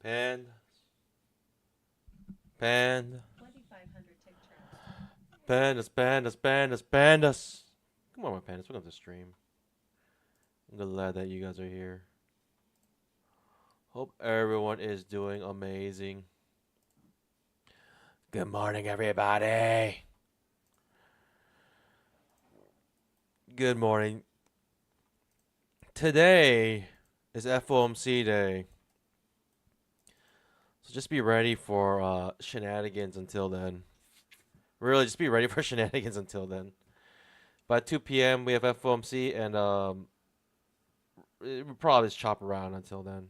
Panda. Panda. 2,500 tick charts. Pandas, pandas, pandas, pandas. Come on, my pandas. Welcome to the stream. I'm glad that you guys are here. Hope everyone is doing amazing. Good morning, everybody. Good morning. Today is FOMC day. So just be ready for shenanigans until then. Really, just be ready for shenanigans until then. By 2 p.m., we have FOMC, and we'll probably just chop around until then.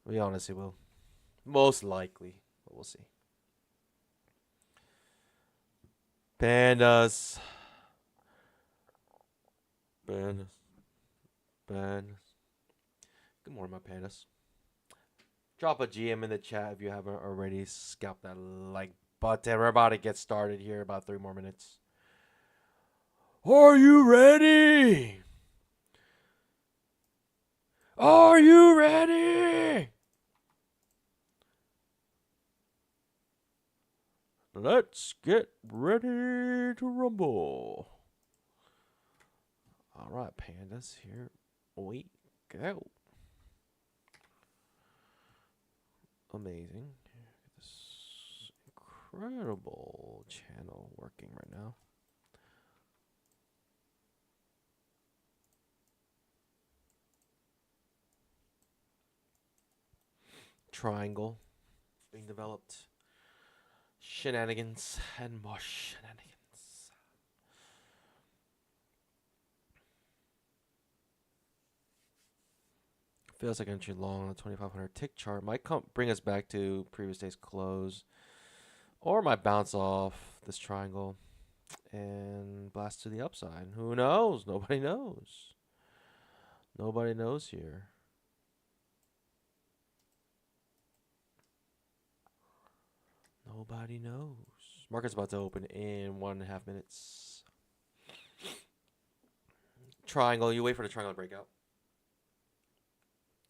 We honestly will. Most likely. But we'll see. Pandas. Pandas. Pandas. Good morning, my pandas. Drop a GM in the chat if you haven't already. Scalp that like button. We're about to get started here. About 3 more minutes. Are you ready? Are you ready? Let's get ready to rumble. All right, pandas, here we go. Amazing. This incredible channel working right now. Triangle being developed. Shenanigans and more shenanigans. Feels like entry long on the 2500 tick chart. Might bring us back to previous day's close. Or might bounce off this triangle and blast to the upside. Who knows? Nobody knows. Nobody knows here. Nobody knows. Market's about to open in 1.5 minutes. Triangle. You wait for the triangle to break out.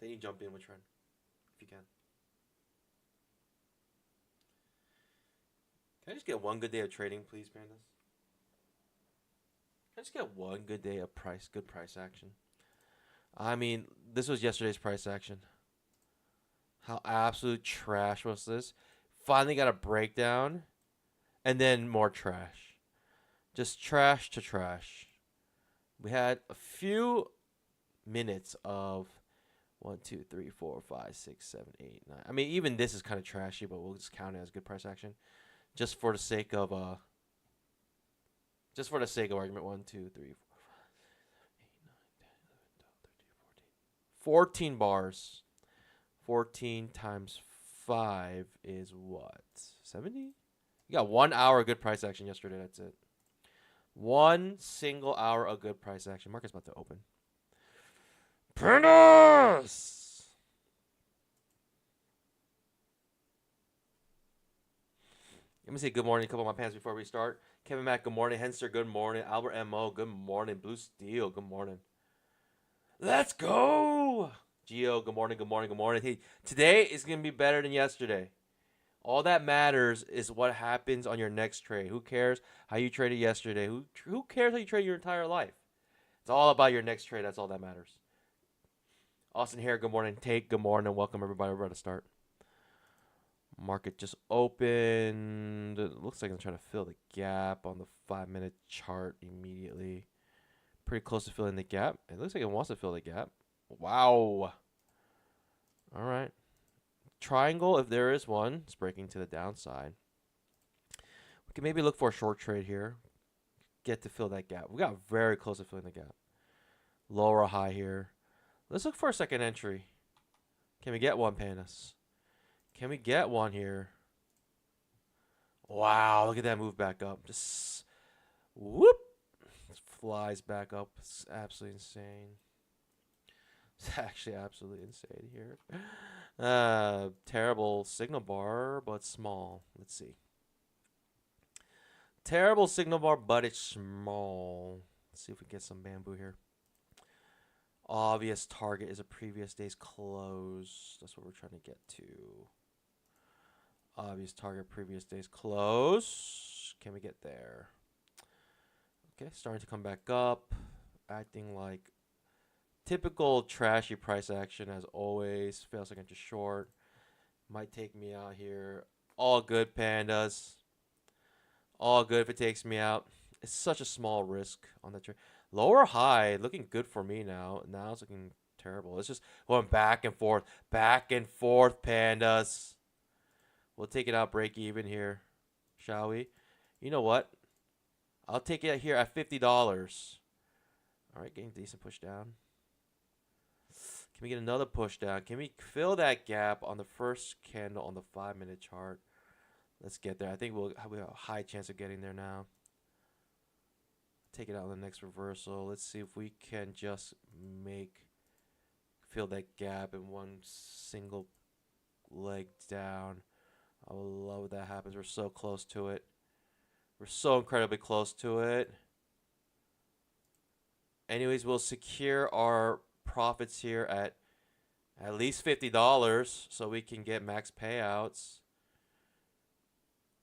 Then you jump in with trend, if you can. Can I just get one good day of trading, please, pandas? Can I just get one good day of good price action? I mean, this was yesterday's price action. How absolute trash was this? Finally got a breakdown, and then more trash. Just trash to trash. We had a few minutes of 1, 2, 3, 4, 5, 6, 7, 8, 9. I mean, even this is kind of trashy, but we'll just count it as good price action, just for the sake of argument. 1, 2, 3, 4, 5, 6, 7, 8, 9, 10, 11, 12, 13, 14 bars. 14 times 5 is what? 70? You got 1 hour good price action yesterday. That's it. 1 single hour of good price action. Market's about to open. Pandas! Let me say good morning to a couple of my pants before we start. Kevin Mack, good morning. Henster, good morning. Albert M.O., good morning. Blue Steel, good morning. Let's go! Geo, good morning, good morning, good morning. Hey, today is going to be better than yesterday. All that matters is what happens on your next trade. Who cares how you traded yesterday? Who cares how you trade your entire life? It's all about your next trade. That's all that matters. Austin here, good morning. Tate, good morning. Welcome, everybody. We're about to start. Market just opened. It looks like I'm trying to fill the gap on the 5-minute chart immediately. Pretty close to filling the gap. It looks like it wants to fill the gap. Wow. All right. Triangle, if there is one, it's breaking to the downside. We can maybe look for a short trade here. Get to fill that gap. We got very close to filling the gap. Lower high here. Let's look for a second entry. Can we get one, pandas? Can we get one here? Wow, look at that move back up. Just whoop. It flies back up. It's absolutely insane. It's actually absolutely insane here. Terrible signal bar, but small. Let's see. Terrible signal bar, but it's small. Let's see if we get some bamboo here. obvious target is a previous day's close. That's what we're trying to get to. Obvious target, previous day's close. Can we get there? Okay, starting to come back up. Acting like typical trashy price action as always. Fails like into short. Might take me out here. All good, pandas. All good if it takes me out. It's such a small risk on the trade. Lower high, looking good for me now. Now it's looking terrible. It's just going back and forth, pandas. We'll take it out, break even here, shall we? You know what? I'll take it here at $50. All right, getting decent push down. Can we get another push down? Can we fill that gap on the first candle on the 5-minute chart? Let's get there. I think we have a high chance of getting there now. Take it out on the next reversal. Let's see if we can just fill that gap in one single leg down. I would love if that happens. We're so close to it. We're so incredibly close to it. Anyways, we'll secure our profits here at least $50 so we can get max payouts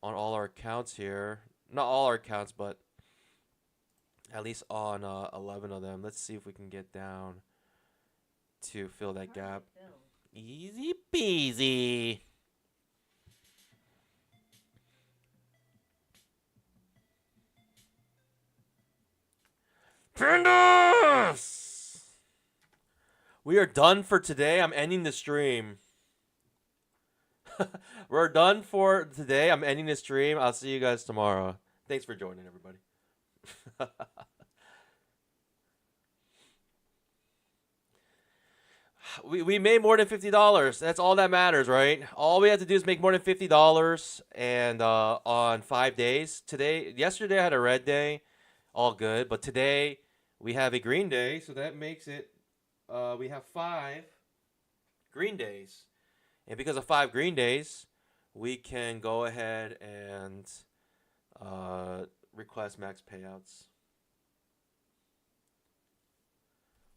on all our accounts here. Not all our accounts, but at least on 11 of them. Let's see if we can get down to fill that gap. Easy peasy. Pandas! We are done for today. I'm ending the stream. We're done for today. I'm ending the stream. I'll see you guys tomorrow. Thanks for joining, everybody. We made more than $50. That's all that matters, right? All we have to do is make more than $50, and on 5 days. Yesterday I had a red day, all good. But today we have a green day, so that makes it we have 5 green days, and because of 5 green days, we can go ahead and request max payouts.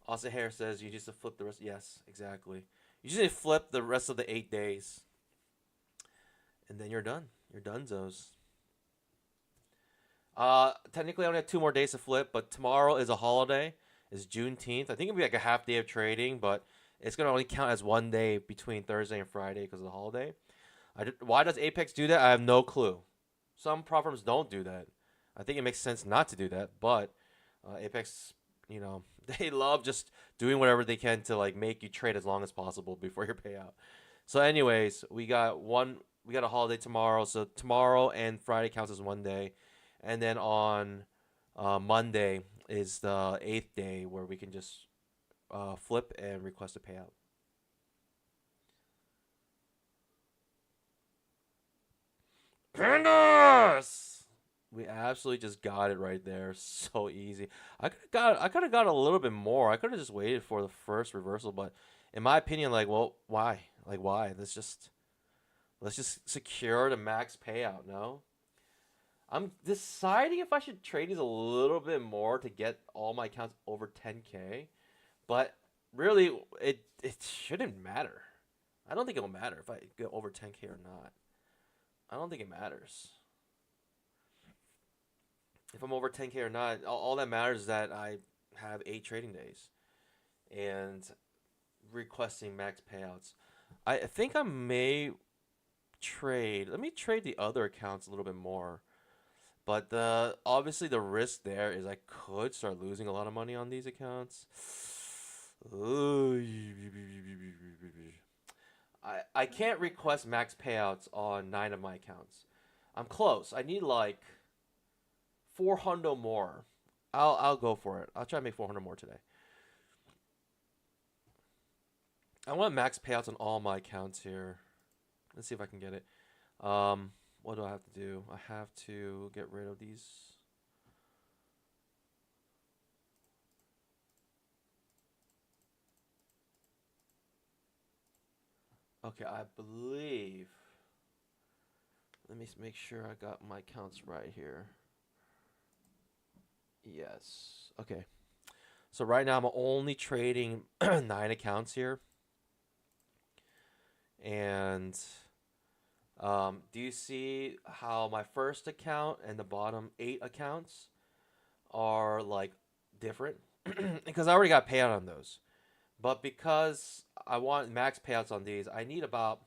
Also, Hair says you just to flip the rest. Yes, exactly. You just need to flip the rest of the 8 days, and then you're done. You're donezo's. Technically, I only have 2 more days to flip, but tomorrow is a holiday. It's Juneteenth. I think it'll be like a half day of trading, but it's gonna only count as 1 day between Thursday and Friday because of the holiday. Why does Apex do that? I have no clue. Some prop firms don't do that. I think it makes sense not to do that, but Apex, you know, they love just doing whatever they can to like make you trade as long as possible before your payout. So, anyways, we got a holiday tomorrow, so tomorrow and Friday counts as 1 day, and then on Monday is the 8th day where we can just flip and request a payout. Pandas! We absolutely just got it right there. So easy. I could have got a little bit more. I could have just waited for the first reversal, but in my opinion, like, well, why? Like, why? Let's just secure the max payout. No, I'm deciding if I should trade these a little bit more to get all my accounts over 10K, but really, it shouldn't matter. I don't think it'll matter if I get over 10K or not. I don't think it matters. If I'm over 10K or not, all that matters is that I have 8 trading days and requesting max payouts. I think I may trade. Let me trade the other accounts a little bit more. But obviously the risk there is I could start losing a lot of money on these accounts. I can't request max payouts on 9 of my accounts. I'm close. I need like 400 more. I'll go for it. I'll try to make 400 more today. I want max payouts on all my accounts here. Let's see if I can get it. What do I have to do? I have to get rid of these. Okay, I believe. Let me make sure I got my accounts right here. Yes. Okay. So right now I'm only trading 9 accounts here. And do you see how my first account and the bottom 8 accounts are like different? Because I already got payout on those. But because I want max payouts on these, I need about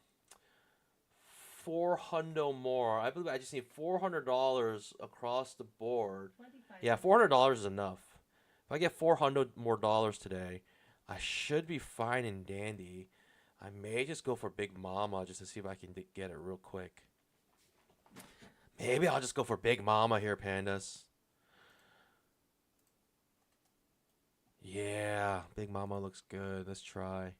400 more. I believe I just need $400 across the board. Yeah, $400 is enough. If I get 400 more dollars today, I should be fine and dandy. I may just go for Big Mama just to see if I can get it real quick. Maybe I'll just go for Big Mama here, pandas. Yeah, Big Mama looks good. Let's try.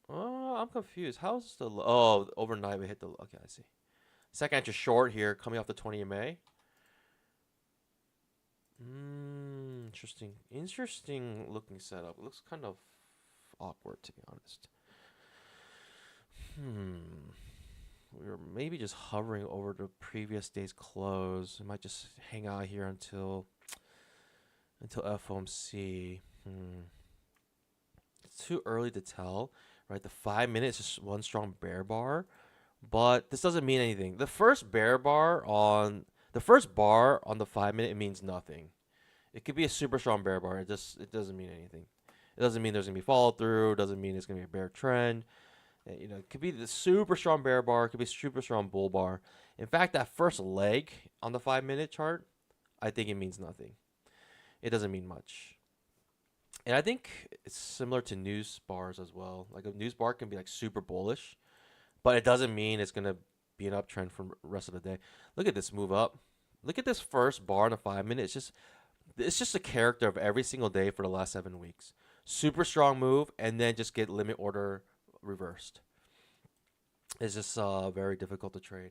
Oh, I'm confused. How's the overnight we hit the okay, I see. Second entry short here coming off the 20 MA. Interesting. Interesting looking setup. It looks kind of awkward to be honest. We were maybe just hovering over the previous day's close. I might just hang out here until FOMC. It's too early to tell, right? The 5 minutes is just one strong bear bar, but this doesn't mean anything. The first bar on the 5 minute, it means nothing. It could be a super strong bear bar. It doesn't mean anything. It doesn't mean there's gonna be follow through. It doesn't mean it's gonna be a bear trend. It could be the super strong bear bar. It could be super strong bull bar. In fact, that first leg on the 5 minute chart, I think it means nothing. It doesn't mean much. And I think it's similar to news bars as well. Like a news bar can be like super bullish, but it doesn't mean it's gonna be an uptrend for the rest of the day. Look at this move up. Look at this first bar in the 5 minute. It's just a character of every single day for the last 7 weeks. Super strong move, and then just get limit order reversed. It's just very difficult to trade.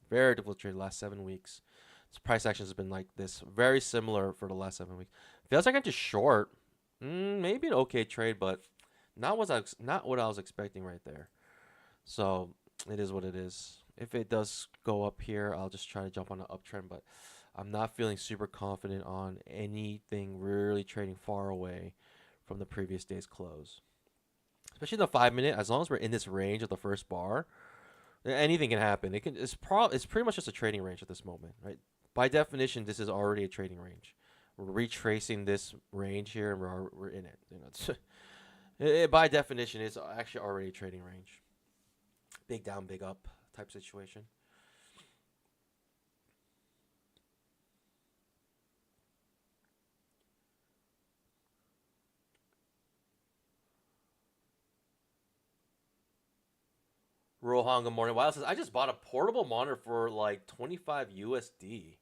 Very difficult to trade the last 7 weeks. This price action has been like this, very similar for the last 7 weeks. Feels like I'm just short. Maybe an okay trade, but not what I was expecting right there. So it is what it is. If it does go up here, I'll just try to jump on an uptrend, but I'm not feeling super confident on anything really trading far away from the previous day's close. Especially the 5 minute, as long as we're in this range of the first bar, anything can happen. It's pretty much just a trading range at this moment, right? By definition, this is already a trading range. We're retracing this range here, and we're in it. By definition, it's actually already a trading range. Big down, big up type situation. Rohan, good morning. Wild says, I just bought a portable monitor for like 25 USD.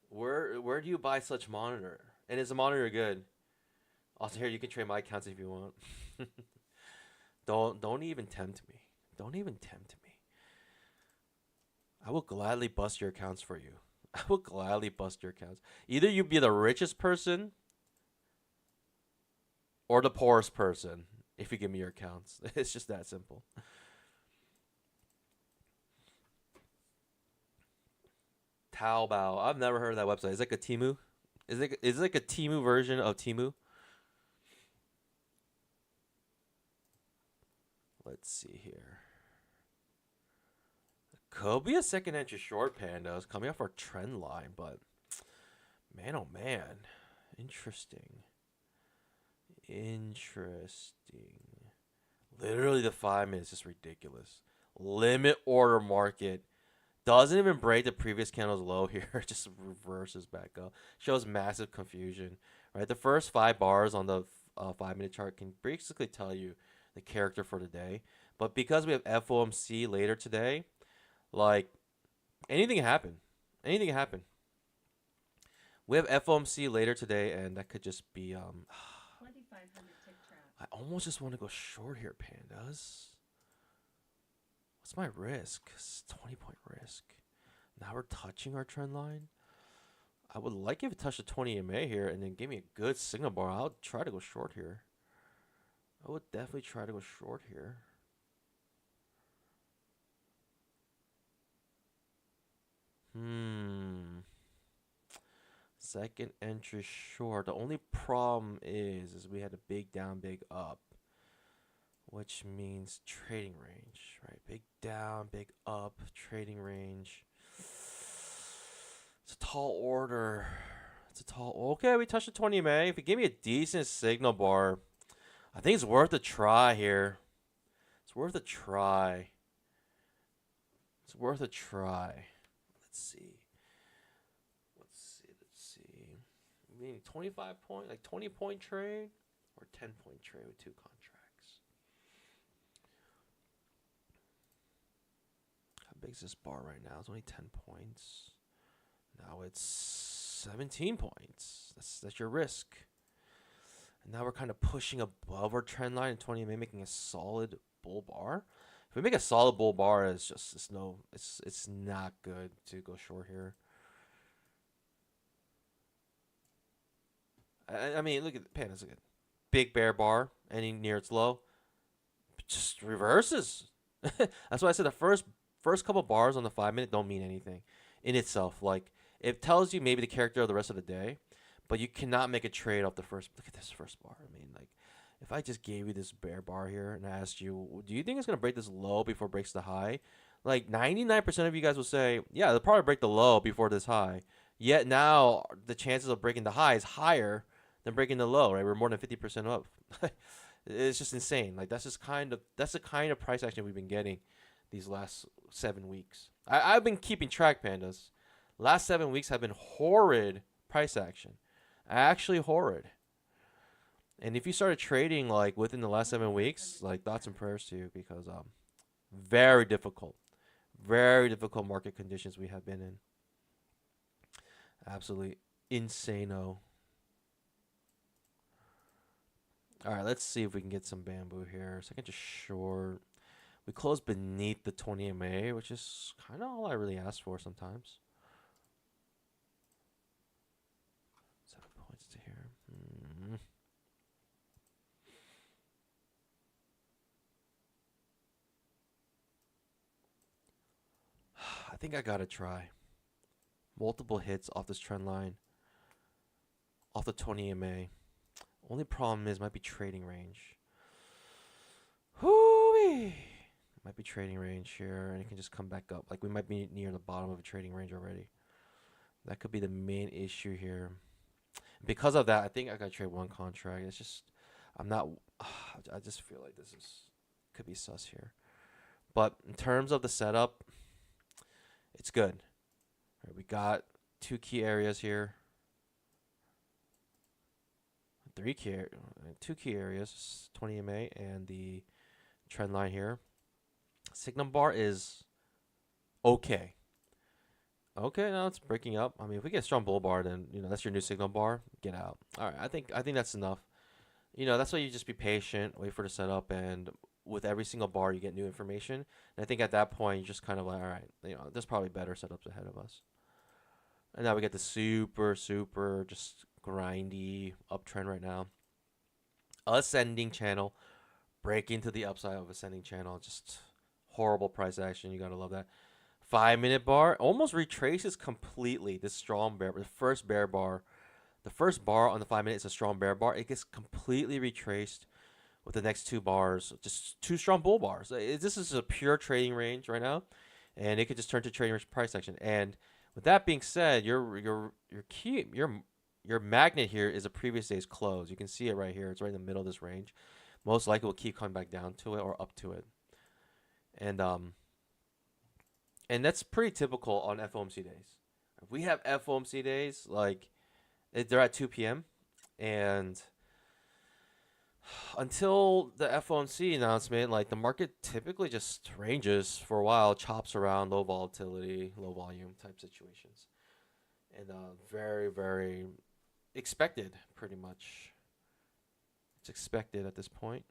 Where do you buy such monitor? And is the monitor good? Also, here you can trade my accounts if you want. Don't even tempt me. Don't even tempt me. I will gladly bust your accounts for you. I will gladly bust your accounts. Either you be the richest person or the poorest person if you give me your accounts. It's just that simple. Taobao. I've never heard of that website. Is it like a Temu? Is it like a Temu version of Temu? Let's see here. Could be a second entry short, pandas coming off our trend line, but man, oh man, interesting. Literally, the 5 minutes is just ridiculous. Limit order market doesn't even break the previous candle's low here. It just reverses back up. Shows massive confusion, right? The first 5 bars on the 5 minute chart can basically tell you the character for the day. But because we have FOMC later today, like anything can happen. Anything can happen. We have FOMC later today, and that could just be 2,500 tick trap. I almost just want to go short here, pandas. What's my risk? It's 20-point risk. Now we're touching our trend line. I would like if it touched the 20 MA here and then give me a good signal bar. I'll try to go short here. I would definitely try to go short here. Second entry short. The only problem is we had a big down, big up, which means trading range, right? Big down, big up, trading range. It's a tall order. It's a tall. Okay, we touched the 20 MA. If you give me a decent signal bar, I think it's worth a try here. It's worth a try. It's worth a try. Let's see. Let's see. Meaning 25 point, like 20-point trade or 10-point trade with 2 contracts. How big is this bar right now? It's only 10 points. Now it's 17 points. That's your risk. And now we're kind of pushing above our trend line in 20 MA, making a solid bull bar. If we make a solid bull bar, it's not good to go short here. I mean, look at the pandas again. Big bear bar, ending near its low. Just reverses. That's why I said the first couple bars on the 5-minute don't mean anything in itself. Like, it tells you maybe the character of the rest of the day, but you cannot make a trade off the first. Look at this first bar. I mean, like, if I just gave you this bear bar here and I asked you, do you think it's going to break this low before it breaks the high? Like, 99% of you guys will say, yeah, it'll probably break the low before this high. Yet now the chances of breaking the high is higher than breaking the low, right? We're more than 50% up. It's just insane. Like, that's the kind of price action we've been getting these last 7 weeks. I've been keeping track, pandas. Last 7 weeks have been horrid price action. Actually horrid. And if you started trading like within the last 7 weeks, like, thoughts and prayers to you, because very difficult market conditions we have been in. Absolutely insano. All right, let's see if we can get some bamboo here. Second to short. We closed beneath the 20 MA, which is kind of all I really asked for sometimes. 7 points to here. I think I gotta try. Multiple hits off this trend line. Off the 20 MA. Only problem is might be trading range. Whoo-wee! Might be trading range here, and it can just come back up. Like, we might be near the bottom of a trading range already. That could be the main issue here. Because of that, I think I gotta trade one contract. It's just, I just feel like could be sus here. But in terms of the setup, it's good. All right, we got 2 key areas here. 2 key areas, 20 MA and the trend line here. Signal bar is okay. Okay, now it's breaking up. I mean, if we get a strong bull bar, then that's your new signal bar. Get out. All right, I think that's enough. That's why you just be patient, wait for the setup, and with every single bar you get new information. And I think at that point you just kind of like, all right, there's probably better setups ahead of us. And now we get the super just grindy uptrend right now. Ascending channel, break into the upside of ascending channel. Just horrible price action. You gotta love that. 5-minute bar almost retraces completely this strong bear. The first bar on the 5 minutes is a strong bear bar. It gets completely retraced with the next 2 bars. Just 2 strong bull bars. This is a pure trading range right now, and it could just turn to trading range price action. And with that being said, your magnet here is a previous day's close. You can see it right here. It's right in the middle of this range. Most likely will keep coming back down to it or up to it. And that's pretty typical on FOMC days. If we have FOMC days, like, they're at 2 p.m. and until the FOMC announcement, like, the market typically just ranges for a while, chops around, low volatility, low volume type situations. And very, very expected, pretty much. It's expected at this point.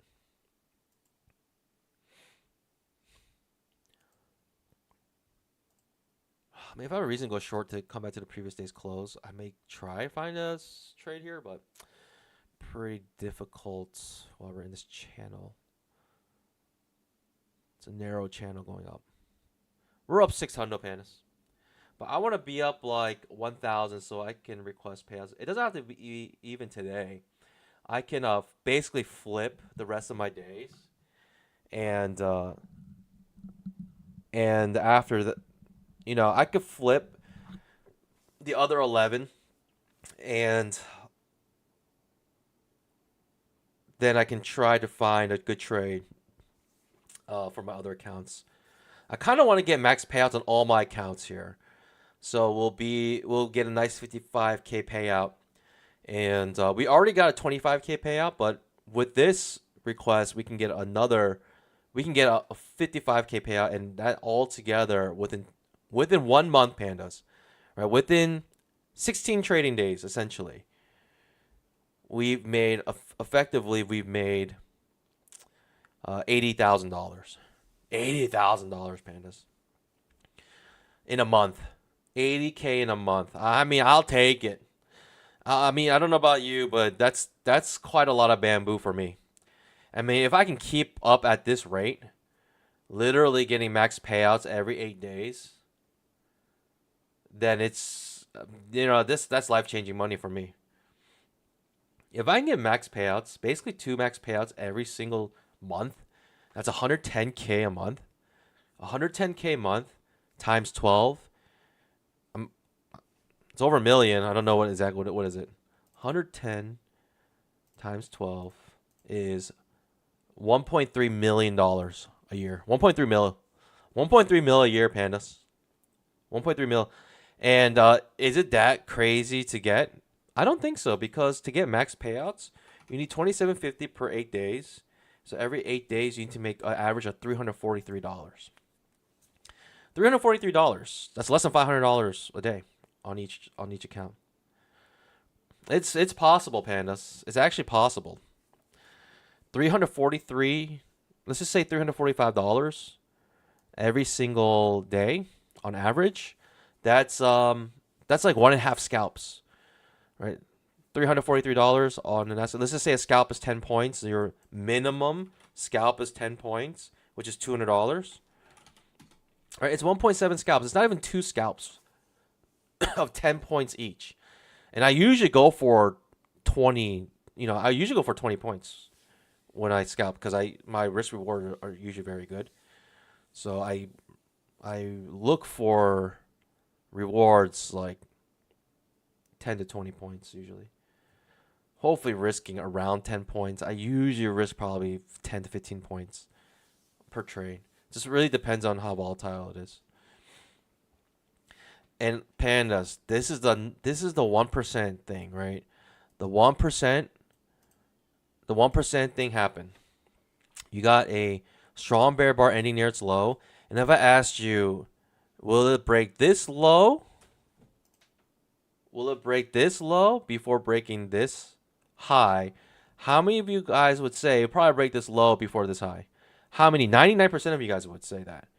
I mean, if I have a reason to go short to come back to the previous day's close, I may try find a trade here, but pretty difficult while we're in this channel. It's a narrow channel going up. We're up 600 pandas. But I want to be up like 1,000 so I can request payouts. It doesn't have to be even today. I can basically flip the rest of my days, and after the, I could flip the other 11, and then I can try to find a good trade for my other accounts. I kind of want to get max payouts on all my accounts here. So we'll get a nice 55K payout, and we already got a 25K payout, but with this request we can get a 55K payout, and that all together within 1 month, pandas, right? Within 16 trading days, essentially, we've made $80,000. $80,000, pandas, in a month. 80K in a month. I mean, I'll take it. I mean, I don't know about you, but that's quite a lot of bamboo for me. I mean, if I can keep up at this rate, literally getting max payouts every 8 days, then it's that's life-changing money for me. If I can get max payouts, basically 2 max payouts every single month, that's 110K a month. 110K a month times 12. It's over a million. I don't know what is it. 110 times 12 is $1.3 million a year. 1.3 mil. 1.3 mil a year, pandas. 1.3 mil. And is it that crazy to get? I don't think so, because to get max payouts, you need 2750 per 8 days. So every 8 days you need to make an average of $343. $343. That's less than $500 a day on each account. It's possible, pandas. It's actually possible. 343, let's just say $345 every single day on average. That's like 1.5 scalps, right? $343 on an asset. Let's just say a scalp is 10 points. Your minimum scalp is 10 points, which is $200. Right? It's 1.7 scalps. It's not even 2 scalps of 10 points each. And I usually go for 20, I usually go for 20 points when I scalp, because my risk reward are usually very good. So I look for rewards like 10 to 20 points usually. Hopefully risking around 10 points. I usually risk probably 10 to 15 points per trade. Just really depends on how volatile it is. And pandas, this is the 1% thing, right? The 1% thing happened. You got a strong bear bar ending near its low, and if I asked you, will it break this low? Will it break this low before breaking this high? How many of you guys would say it'll probably break this low before this high? How many? 99% of you guys would say that.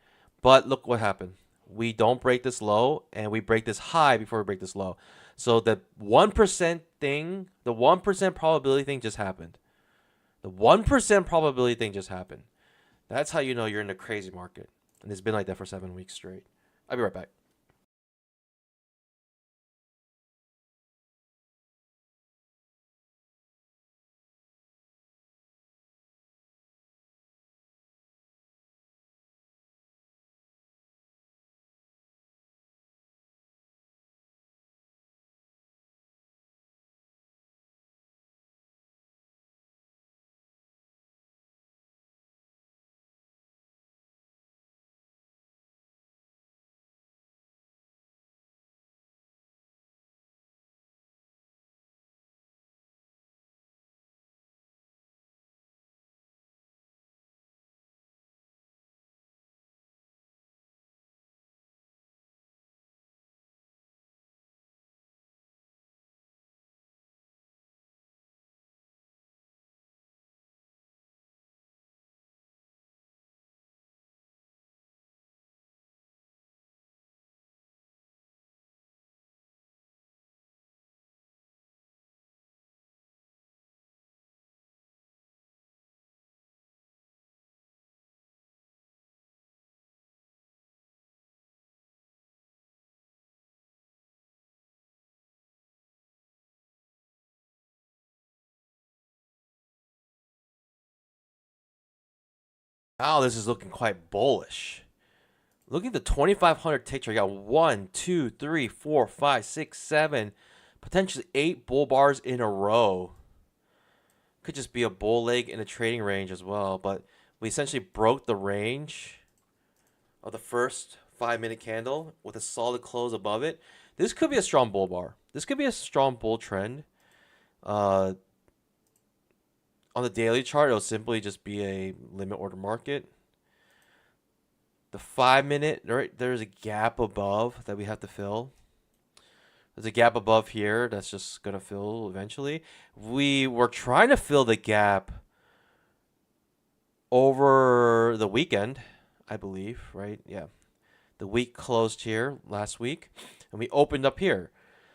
But look what happened. We don't break this low, and we break this high before we break this low. So the 1% thing, the 1% probability thing just happened. The 1% probability thing just happened. That's how you know you're in a crazy market. And it's been like that for 7 weeks straight. I'll be right back. Now this is looking quite bullish. Look at the 2,500 tick chart. You got 1, 2, 3, 4, 5, 6, 7, potentially 8 bull bars in a row. Could just be a bull leg in a trading range as well. But we essentially broke the range of the first 5-minute candle with a solid close above it. This could be a strong bull bar. This could be a strong bull trend. On the daily chart, it'll simply just be a limit order market. The 5-minute, right, there's a gap above that we have to fill. There's a gap above here that's just going to fill eventually. We were trying to fill the gap over the weekend, I believe, right? Yeah. The week closed here last week, and we opened up here.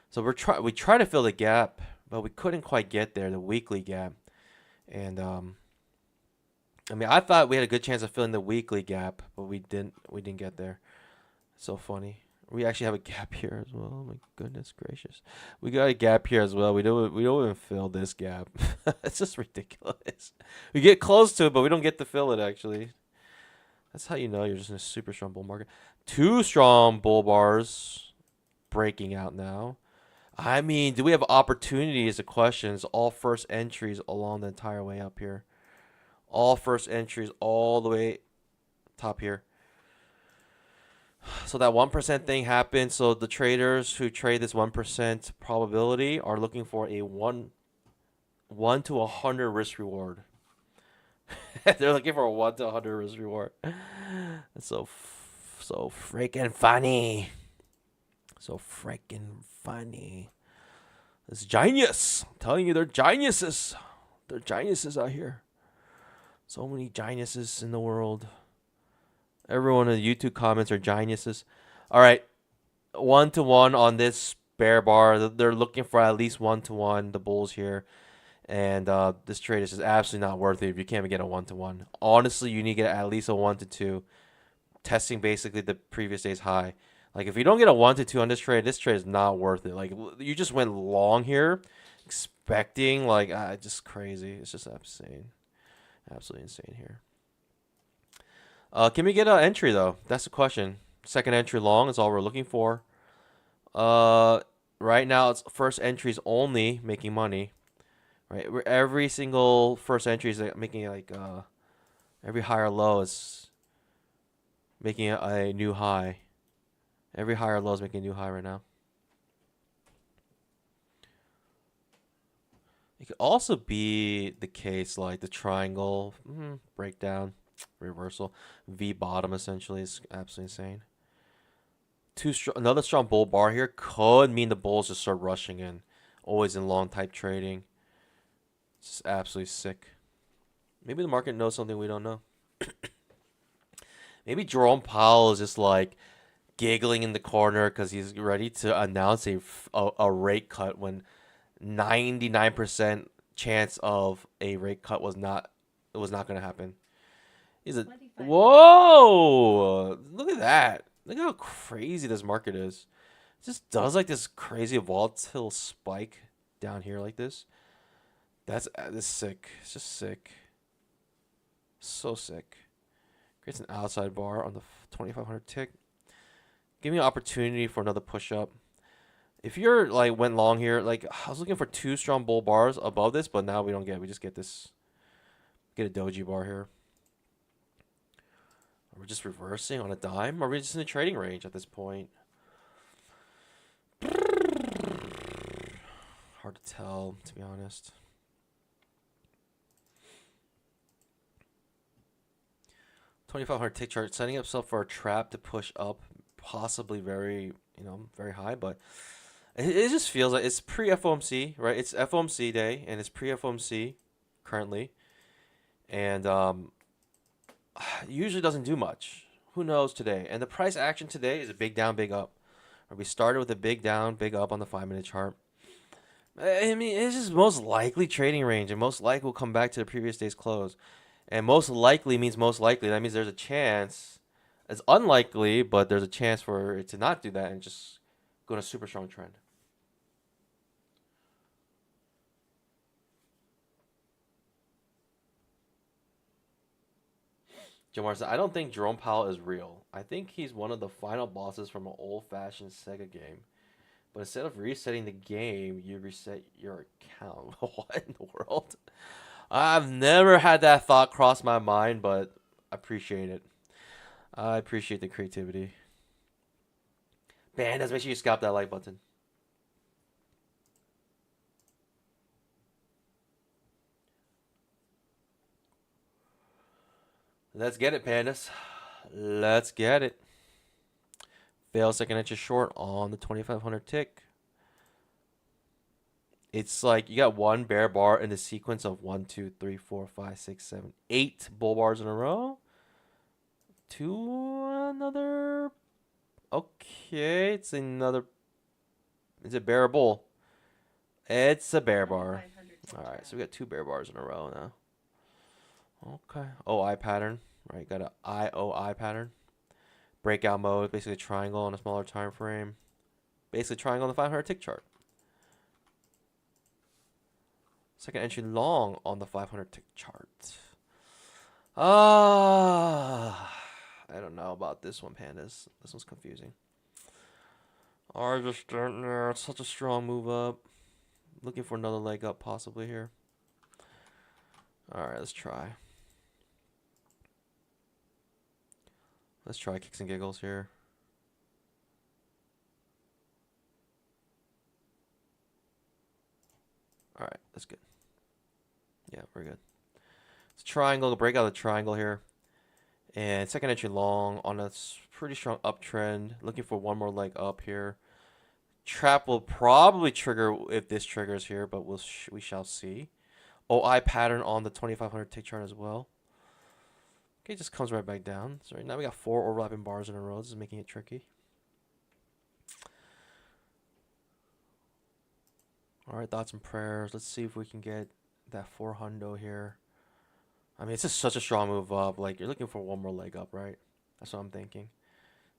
So we tried to fill the gap, but we couldn't quite get there, the weekly gap. And I mean, I thought we had a good chance of filling the weekly gap, but we didn't get there. So funny. We actually have a gap here as well. Oh my goodness gracious. We got a gap here as well. We don't even fill this gap. It's just ridiculous. We get close to it, but we don't get to fill it actually. That's how you know you're just in a super strong bull market. 2 strong bull bars breaking out now. I mean, do we have opportunities? The question is all first entries along the entire way up here. All first entries all the way top here. So that 1% thing happened. So the traders who trade this 1% probability are looking for a 1 to 100 risk reward. They're looking for a 1 to 100 risk reward. It's so freaking funny. So freaking funny. It's genius. I'm telling you, they're geniuses. They're geniuses out here. So many geniuses in the world. Everyone in the YouTube comments are geniuses. All right. 1 to 1 on this bear bar. They're looking for at least 1 to 1, the bulls here. And this trade is just absolutely not worth it if you can't even get a 1 to 1. Honestly, you need to get at least a 1 to 2. Testing basically the previous day's high. Like, if you don't get a 1 to 2 on this trade is not worth it. Like, you just went long here, expecting, like, just crazy. It's just insane. Absolutely insane here. Can we get an entry, though? That's the question. Second entry long is all we're looking for. Right now, it's first entries only making money. Right? Every single first entry is making, like, every high or low is making a new high. Every high or low is making a new high right now. It could also be the case like the triangle breakdown, reversal, V bottom essentially is absolutely insane. Another strong bull bar here could mean the bulls just start rushing in, always in long type trading. It's just absolutely sick. Maybe the market knows something we don't know. Maybe Jerome Powell is just like giggling in the corner because he's ready to announce a rate cut when 99% chance of a rate cut was not going to happen. Whoa! Look at that. Look how crazy this market is. It just does like this crazy volatile spike down here like this. That's sick. It's just sick. So sick. Creates an outside bar on the 2,500 tick. Give me an opportunity for another push up. If you're like went long here, like I was looking for 2 strong bull bars above this, but now we don't get. We just get this. Get a doji bar here. Are we just reversing on a dime? Or are we just in a trading range at this point? Hard to tell, to be honest. $2,500 tick chart, setting itself for a trap to push up, possibly very high, but it just feels like it's pre-FOMC, right? It's FOMC day, and it's pre-FOMC currently, and usually doesn't do much. Who knows today? And the price action today is a big down, big up. We started with a big down, big up on the 5-minute chart. I mean, it's just most likely trading range, and most likely will come back to the previous day's close. And most likely means most likely. That means there's a chance. It's unlikely, but there's a chance for it to not do that and just go on a super strong trend. Joe Martin, I don't think Jerome Powell is real. I think he's one of the final bosses from an old-fashioned Sega game. But instead of resetting the game, you reset your account. What in the world? I've never had that thought cross my mind, but I appreciate it. I appreciate the creativity. Bandas, make sure you scalp that like button. Let's get it, Pandas. Let's get it. Fail second inches short on the 2500 tick. It's like you got one bear bar in the sequence of 1, 2, 3, 4, 5, 6, 7, 8 bull bars in a row. To another. Okay, it's another. Is it bear or bull? It's a bear bar. All right, so we got 2 bear bars in a row now. Okay. OI pattern, right? Got an IOI pattern. Breakout mode, basically a triangle on a smaller time frame. Basically triangle on the 500 tick chart. Second entry long on the 500 tick chart. I don't know about this one, Pandas. This one's confusing. I just don't know. It's such a strong move up. Looking for another leg up possibly here. Alright, let's try. Let's try kicks and giggles here. Alright, that's good. Yeah, we're good. It's triangle, break out the triangle here. And second entry long on a pretty strong uptrend. Looking for one more leg up here. Trap will probably trigger if this triggers here, but we shall see. OI pattern on the 2500 tick chart as well. Okay, it just comes right back down. So right now we got 4 overlapping bars in a row. This is making it tricky. All right, thoughts and prayers. Let's see if we can get that 400 here. I mean, it's just such a strong move up. Like, you're looking for one more leg up, right? That's what I'm thinking.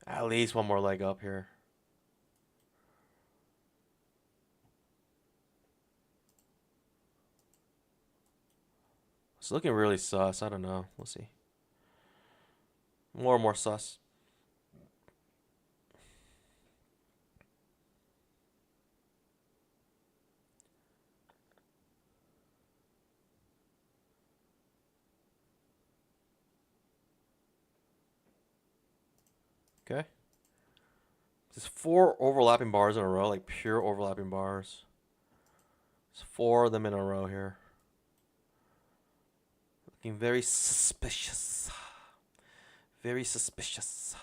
At least one more leg up here. It's looking really sus. I don't know. We'll see. More and more sus. Okay. Just 4 overlapping bars in a row, like pure overlapping bars. There's 4 of them in a row here. Looking very suspicious. Very suspicious.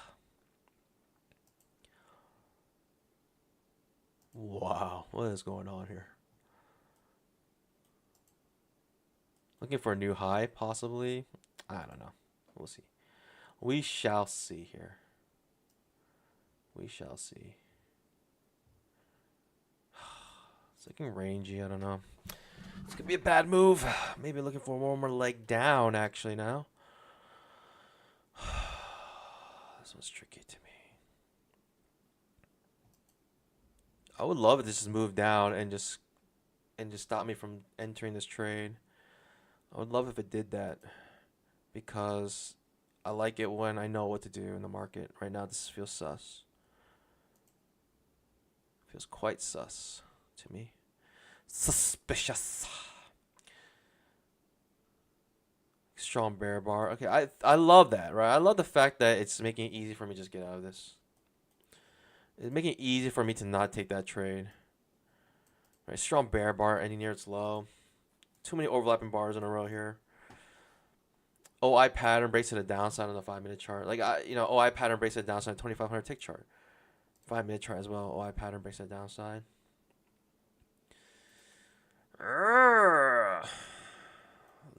Wow, what is going on here? Looking for a new high, possibly. I don't know. We'll see. We shall see here. We shall see. It's looking rangy. I don't know. This could be a bad move. Maybe looking for one more leg down, actually, now. This one's tricky to me. I would love if this just moved down and just stop me from entering this trade. I would love if it did that, because I like it when I know what to do in the market. Right now, this feels sus. Feels quite sus to me. Suspicious. Strong bear bar. Okay, I love that, right? I love the fact that it's making it easy for me to just get out of this. It's making it easy for me to not take that trade. Right, strong bear bar ending near its low. Too many overlapping bars in a row here. OI pattern breaks to the downside on the 5-minute chart. Like, OI pattern breaks to the downside on 2500 tick chart. 5-minute chart as well. OI pattern breaks to the downside.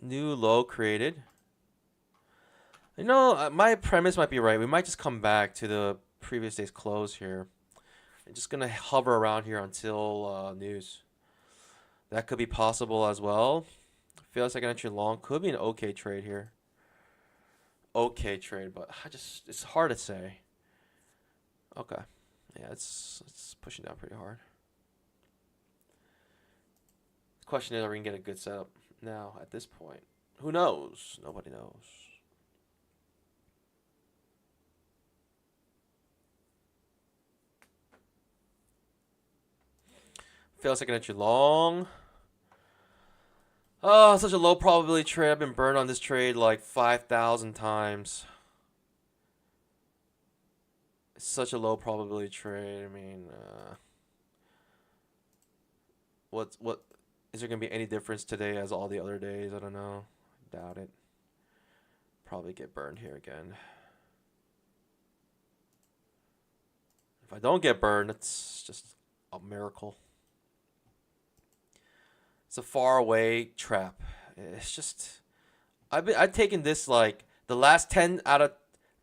New low created. You know, my premise might be right. We might just come back to the previous day's close here. I'm just going to hover around here until news. That could be possible as well. Feels like an entry long. Could be an okay trade here. Okay trade, but it's hard to say. Okay. Yeah, it's pushing down pretty hard. The question is, are we going to get a good setup now at this point? Who knows? Nobody knows. Fail second entry long. Oh, such a low probability trade. I've been burned on this trade like 5,000 times. It's such a low probability trade. I mean, what is there gonna be any difference today as all the other days? I don't know. Doubt it. Probably get burned here again. If I don't get burned, it's just a miracle. It's a far away trap. It's just I've taken this like the last 10 out of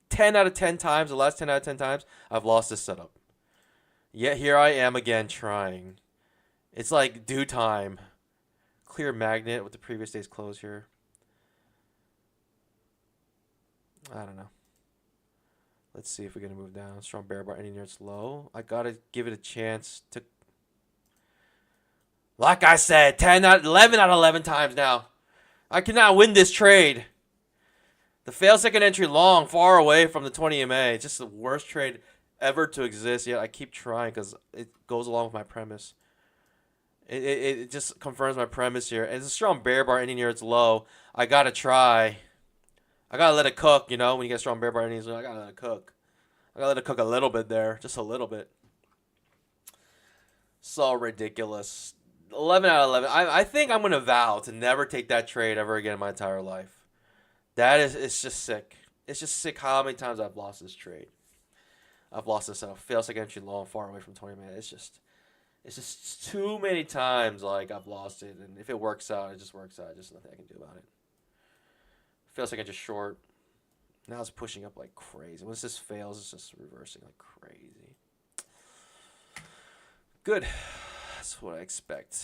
10 times, the last 10 out of 10 times I've lost this setup. Yet here I am again trying. It's like due time. Clear magnet with the previous day's close here. I don't know. Let's see if we're going to move down. Strong bear bar ending near its low. I got to give it a chance to... Like I said, 11 out of 11 times now. I cannot win this trade. The fail second entry long, far away from the 20 EMA. It's just the worst trade ever to exist. Yet I keep trying because it goes along with my premise. It just confirms my premise here. And it's a strong bear bar ending near its low. I got to try. I got to let it cook, you know, when you get strong bear bar endings. I got to let it cook. I got to let it cook a little bit there. Just a little bit. So ridiculous. 11 out of 11. I think I'm going to vow to never take that trade ever again in my entire life. It's just sick. It's just sick how many times I've lost this trade. I've lost this setup. Fail second entry long, far away from 20 minutes. It's just too many times like I've lost it. And if it works out, it just works out. Just nothing I can do about it. Fail second entry short. Now it's pushing up like crazy. Once this fails, it's just reversing like crazy. Good. That's what I expect.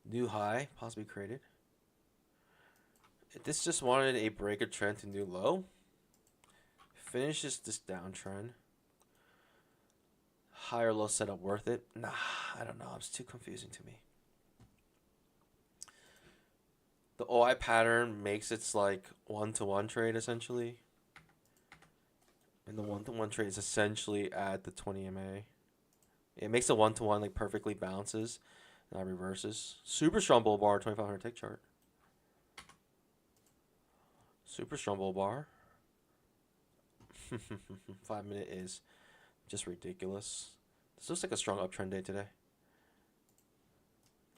New high, possibly created. If this just wanted a breaker trend to new low, finishes this downtrend. High or low setup worth it? Nah, I don't know. It's too confusing to me. The OI pattern makes its like one-to-one trade essentially. And the one-to-one trade is essentially at the 20 EMA. It makes a one-to-one like perfectly bounces. Now reverses. Super strong bull bar, 2500 tick chart. Super strong bull bar. 5 minute is just ridiculous. This looks like a strong uptrend day today.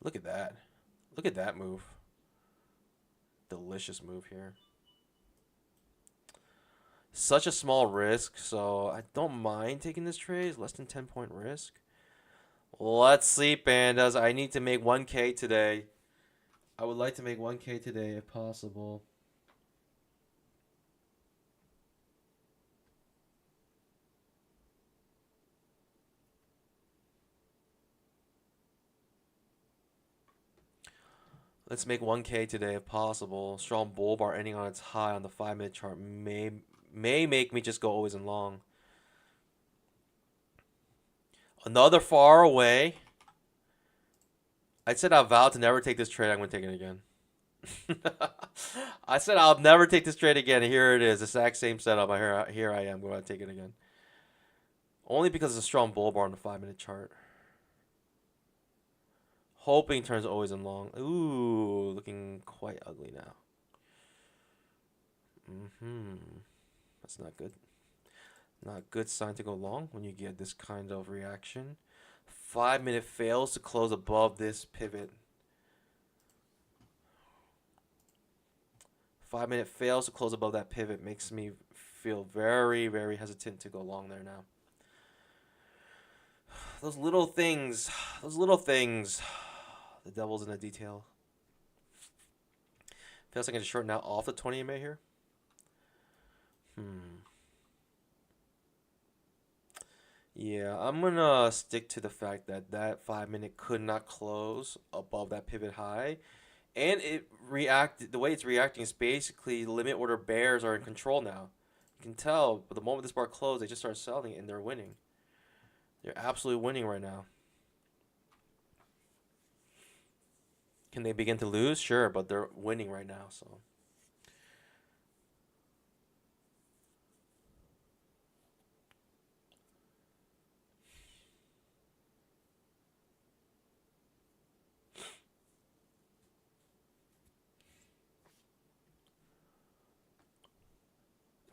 Look at that. Look at that move. Delicious move here. Such a small risk, so I don't mind taking this trade. It's less than 10-point risk. Let's see, pandas. I need to make 1K today. I would like to make 1K today if possible. Let's make 1K today if possible. Strong bull bar ending on its high on the 5 minute chart may make me just go always in long. Another far away. I said I vowed to never take this trade. I'm going to take it again. I said I'll never take this trade again. And here it is. The exact same setup. Here I am going to take it again. Only because it's a strong bull bar on the 5 minute chart. Hoping turns always in long. Ooh, looking quite ugly now. That's not good. Not good sign to go long when you get this kind of reaction. 5 minute fails to close above this pivot. 5 minute fails to close above that pivot. Makes me feel very, very hesitant to go long there now. Those little things. The devil's in the detail. Feels like I can short now off the 20 EMA here. Yeah, I'm gonna stick to the fact that that 5 minute could not close above that pivot high, and the way it's reacting is basically limit order bears are in control now. You can tell, but the moment this bar closed, they just start selling it and they're winning. They're absolutely winning right now. Can they begin to lose? Sure, but they're winning right now, so.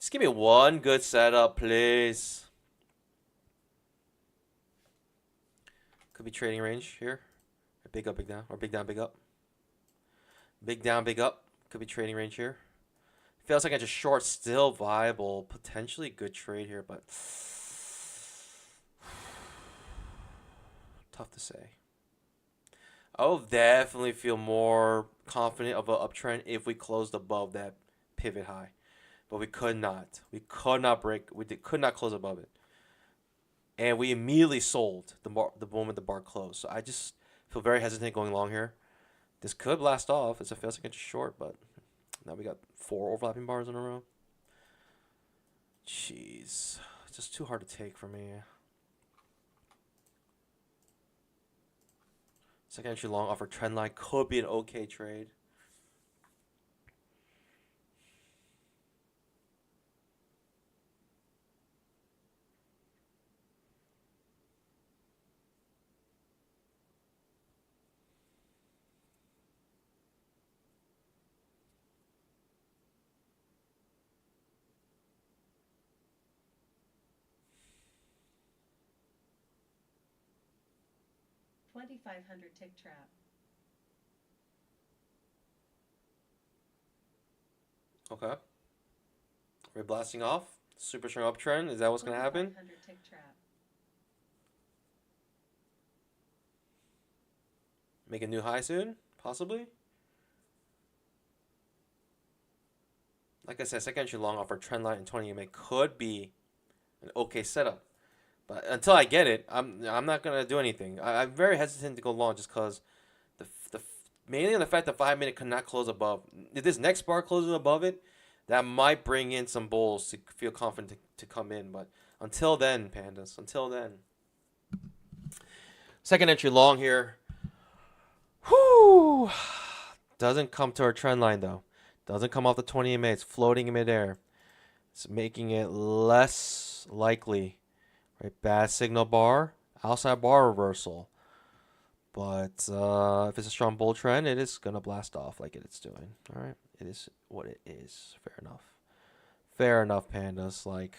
Just give me one good setup, please. Could be trading range here. Big up, big down, or big down, big up. Big down, big up. Could be trading range here. Feels like I just short, still viable. Potentially good trade here, but tough to say. I will definitely feel more confident of an uptrend if we closed above that pivot high. But we could not. We could not break. Could not close above it. And we immediately sold the moment the bar closed. So I just feel very hesitant going long here. This could blast off as it feels like it's short, but now we got 4 overlapping bars in a row. Jeez. It's just too hard to take for me. Second entry long offer trend line could be an okay trade. $2,500 tick trap. Okay. We're blasting off. Super strong uptrend. Is that what's going to happen? 2,500 tick trap. Make a new high soon? Possibly? Like I said, second entry long offer trend line in 20 EMA could be an okay setup. But until I get it, I'm not going to do anything. I'm very hesitant to go long just because mainly on the fact that 5 minute could not close above. If this next bar closes above it, that might bring in some bulls to feel confident to come in. But until then, pandas, until then. Second entry long here. Whoo! Doesn't come to our trend line though. Doesn't come off the 20 EMA. It's floating in midair. It's making it less likely. Right, bad signal bar, outside bar reversal. But if it's a strong bull trend, it is going to blast off like it's doing. All right, it is what it is. Fair enough. Fair enough, pandas. Like,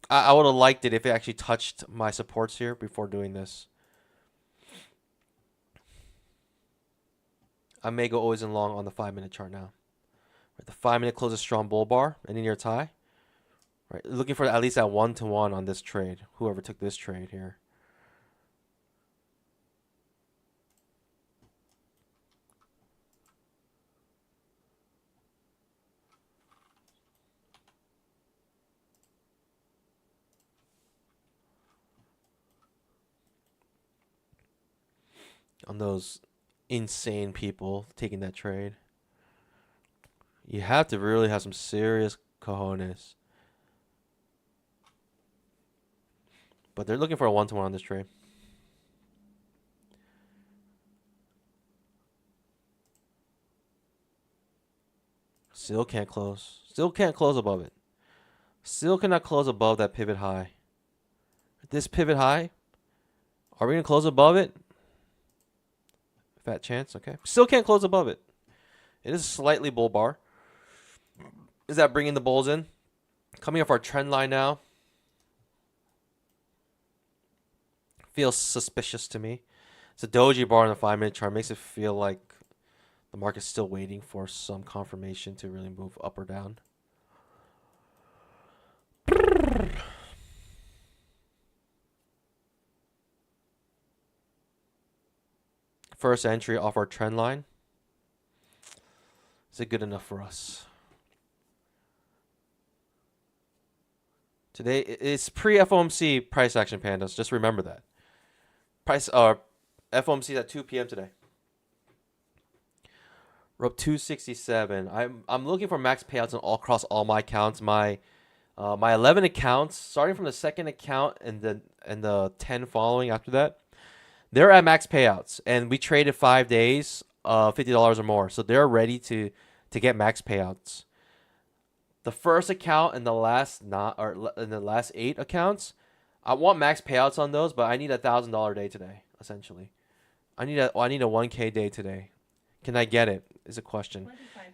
I would have liked it if it actually touched my supports here before doing this. I may go always in long on the 5 minute chart now. Right, the 5 minute closes strong bull bar, any near tie. Right, looking for at least that 1-to-1 on this trade. Whoever took this trade here. On those insane people taking that trade. You have to really have some serious cojones. But they're looking for a 1-to-1 on this trade. Still can't close. Still can't close above it. Still cannot close above that pivot high. This pivot high, are we going to close above it? Fat chance, okay. Still can't close above it. It is slightly bull bar. Is that bringing the bulls in? Coming off our trend line now. Feels suspicious to me. It's a doji bar on the 5 minute chart. Makes it feel like the market's still waiting for some confirmation to really move up or down. First entry off our trend line. Is it good enough for us? Today it's pre-FOMC price action, pandas. Just remember that. FOMC is at 2 p.m. today. We're up 267. I'm looking for max payouts across all my accounts. My 11 accounts, starting from the second account and the 10 following after that, they're at max payouts, and we traded 5 days, $50 or more, so they're ready to get max payouts. The first account and the last the last 8 accounts, I want max payouts on those, but I need $1,000 day today. Essentially, I need a 1K day today. Can I get it? Is a question.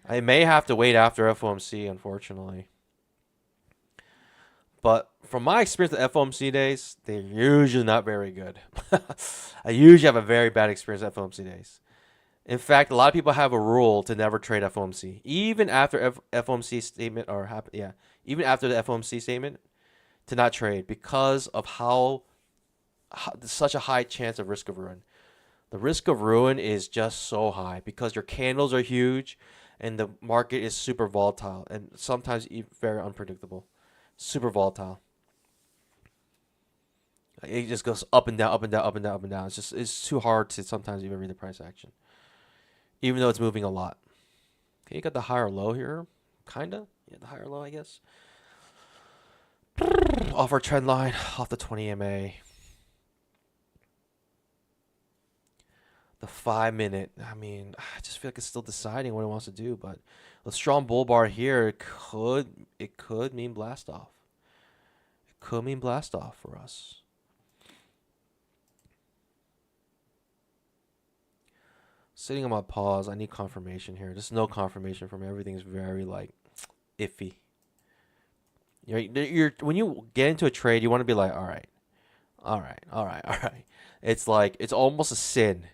I may have to wait after FOMC, unfortunately. But from my experience with FOMC days, they're usually not very good. I usually have a very bad experience at FOMC days. In fact, a lot of people have a rule to never trade FOMC, even after FOMC statement even after the FOMC statement, to not trade because of how such a high chance of risk of ruin. The risk of ruin is just so high because your candles are huge, and the market is super volatile and sometimes very unpredictable. Super volatile. It just goes up and down, up and down, up and down, up and down. It's too hard to sometimes even read the price action, even though it's moving a lot. Okay, you got the higher low here, kinda. Yeah, the higher low, I guess. Off our trend line, off the 20 MA. The 5-minute. I mean, I just feel like it's still deciding what it wants to do, but a strong bull bar here it could mean blast off. It could mean blast off for us. Sitting on my pause, I need confirmation here. There's no confirmation from me. Everything's very like iffy. You're when you get into a trade, you want to be like, all right, all right, all right, all right. It's like it's almost a sin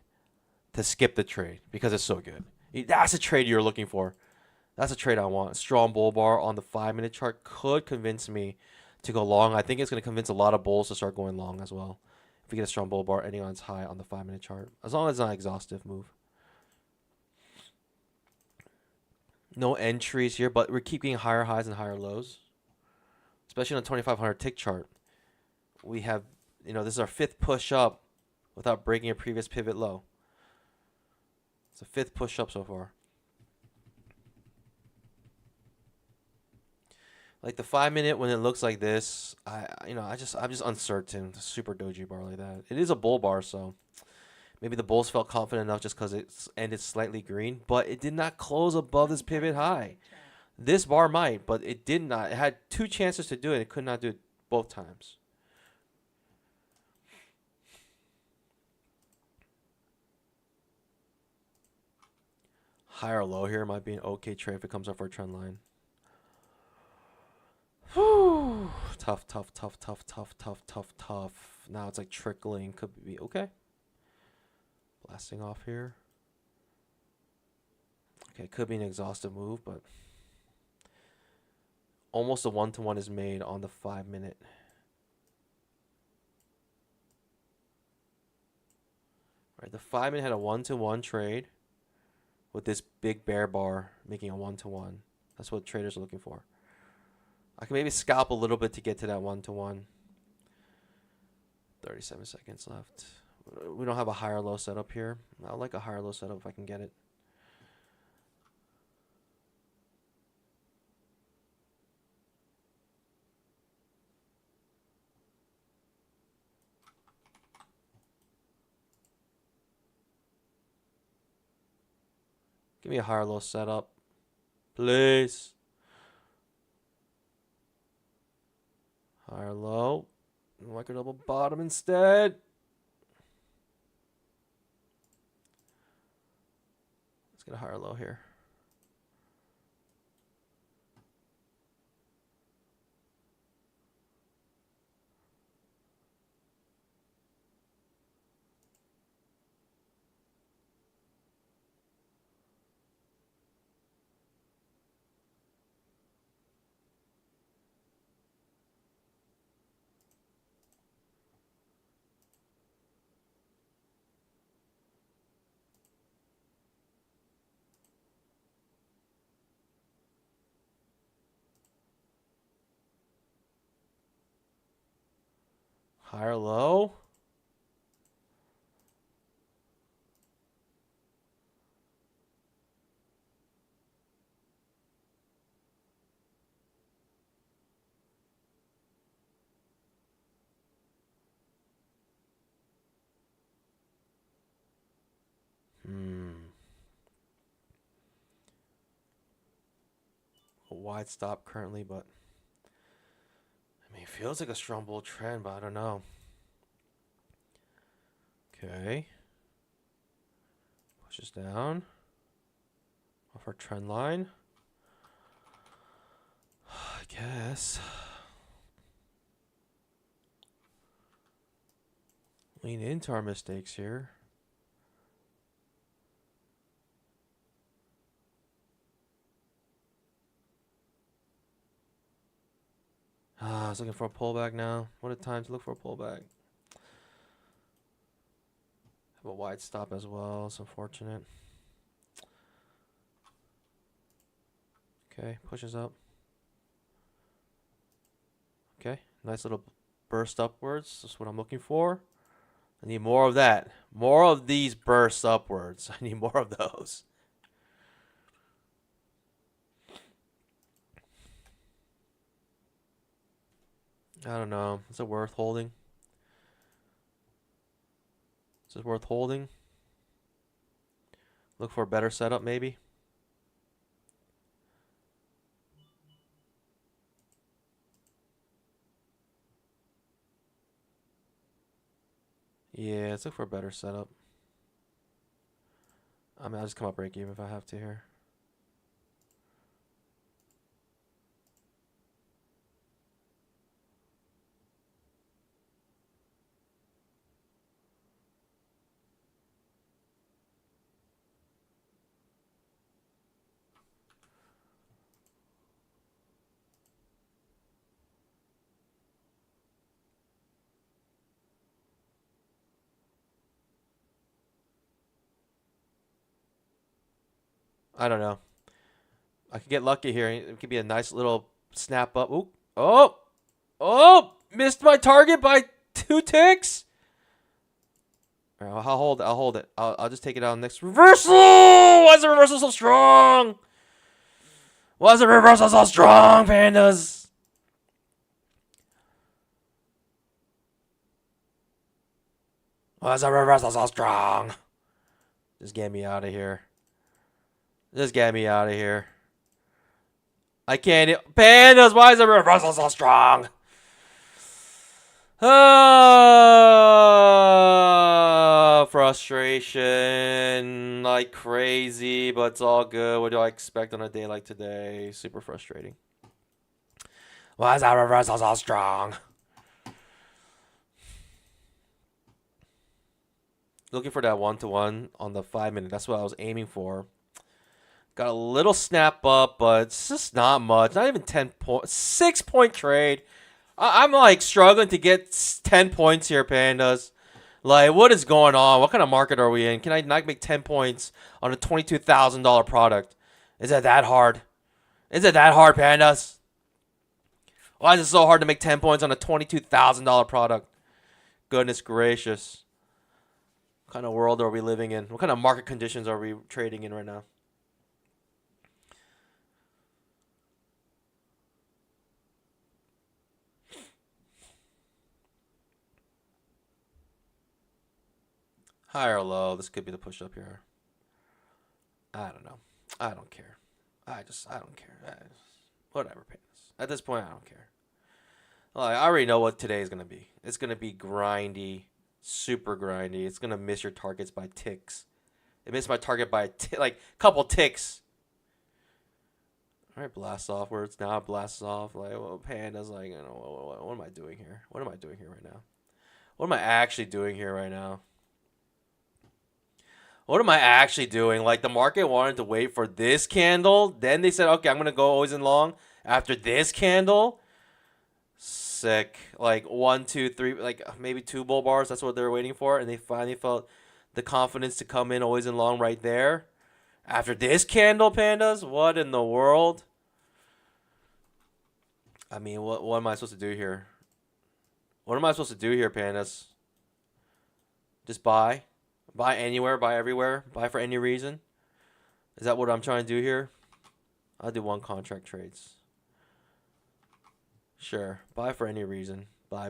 to skip the trade because it's so good. That's a trade you're looking for. That's a trade I want. Strong bull bar on the 5-minute chart could convince me to go long. I think it's going to convince a lot of bulls to start going long as well. If we get a strong bull bar ending on its high on the 5-minute chart, as long as it's not an exhaustive move. No entries here, but we're keeping higher highs and higher lows, especially on the 2500 tick chart. We have, this is our 5th push up without breaking a previous pivot low. It's a 5th push up so far. Like the 5-minute when it looks like this, I'm just uncertain. It's a super doji bar like that. It is a bull bar, so maybe the bulls felt confident enough just because it ended slightly green, but it did not close above this pivot high. This bar might, but it did not. It had 2 chances to do it. It could not do it both times. High or low here might be an okay trade if it comes off our trend line. Whew. Tough, tough, tough, tough, tough, tough, tough, tough. Now it's like trickling. Could be okay. Blasting off here. Okay, could be an exhaustive move, but almost a 1-to-1 is made on the 5-minute. All right, the 5-minute had a 1-to-1 trade with this big bear bar making a 1-to-1. That's what traders are looking for. I can maybe scalp a little bit to get to that 1-to-1. 37 seconds left. We don't have a higher low setup here. I like a higher low setup if I can get it. Give me a higher low setup, please. Higher low. Like a double bottom instead. Let's get a higher low here. Higher low. A wide stop currently, but I mean, it feels like a strong bull trend, but I don't know. Okay. Pushes down. A For trend line. I guess. Lean into our mistakes here. I was looking for a pullback now. What a time to look for a pullback. Have a wide stop as well. It's unfortunate. Okay, pushes up. Okay, nice little burst upwards. That's what I'm looking for. I need more of that. More of these bursts upwards. I need more of those. I don't know. Is it worth holding? Is it worth holding? Look for a better setup maybe. Yeah, let's look for a better setup. I mean, I'll just come up break even if I have to here. I don't know. I could get lucky here. It could be a nice little snap up. Ooh. Oh! Oh! Missed my target by 2 ticks. All right, I'll hold it. I'll hold it. I'll just take it out next reversal. Why is the reversal so strong? Why is the reversal so strong, pandas? Why is the reversal so strong? Just get me out of here. Just get me out of here. I can't. Pandas, why is the reversal so strong? Frustration like crazy, but it's all good. What do I expect on a day like today? Super frustrating. Why is that reversal so strong? Looking for that 1-to-1 on the 5-minute. That's what I was aiming for. Got a little snap up, but it's just not much. Not even 10 points. 6-point trade. I'm like struggling to get 10 points here, pandas. Like, what is going on? What kind of market are we in? Can I not make 10 points on a $22,000 product? Is it that hard? Is it that hard, pandas? Why is it so hard to make 10 points on a $22,000 product? Goodness gracious. What kind of world are we living in? What kind of market conditions are we trading in right now? High or low? This could be the push up here. I don't know. I don't care. I don't care. Whatever, pandas. At this point, I don't care. Like, I already know what today is going to be. It's going to be grindy, super grindy. It's going to miss your targets by ticks. It missed my target by like a couple ticks. All right, blast off. Where it's now blasts off. Like, well, pandas. Like, you know, what am I doing here? What am I doing here right now? What am I actually doing here right now? What am I actually doing? Like, the market wanted to wait for this candle. Then they said, okay, I'm going to go always in long after this candle. Sick. Like, 1, 2, 3, like maybe 2 bull bars. That's what they were waiting for. And they finally felt the confidence to come in always in long right there. After this candle, pandas? What in the world? I mean, what am I supposed to do here? What am I supposed to do here, pandas? Just buy? Buy anywhere, buy everywhere, buy for any reason. Is that what I'm trying to do here? I'll do 1 contract trades. Sure. Buy for any reason. Buy.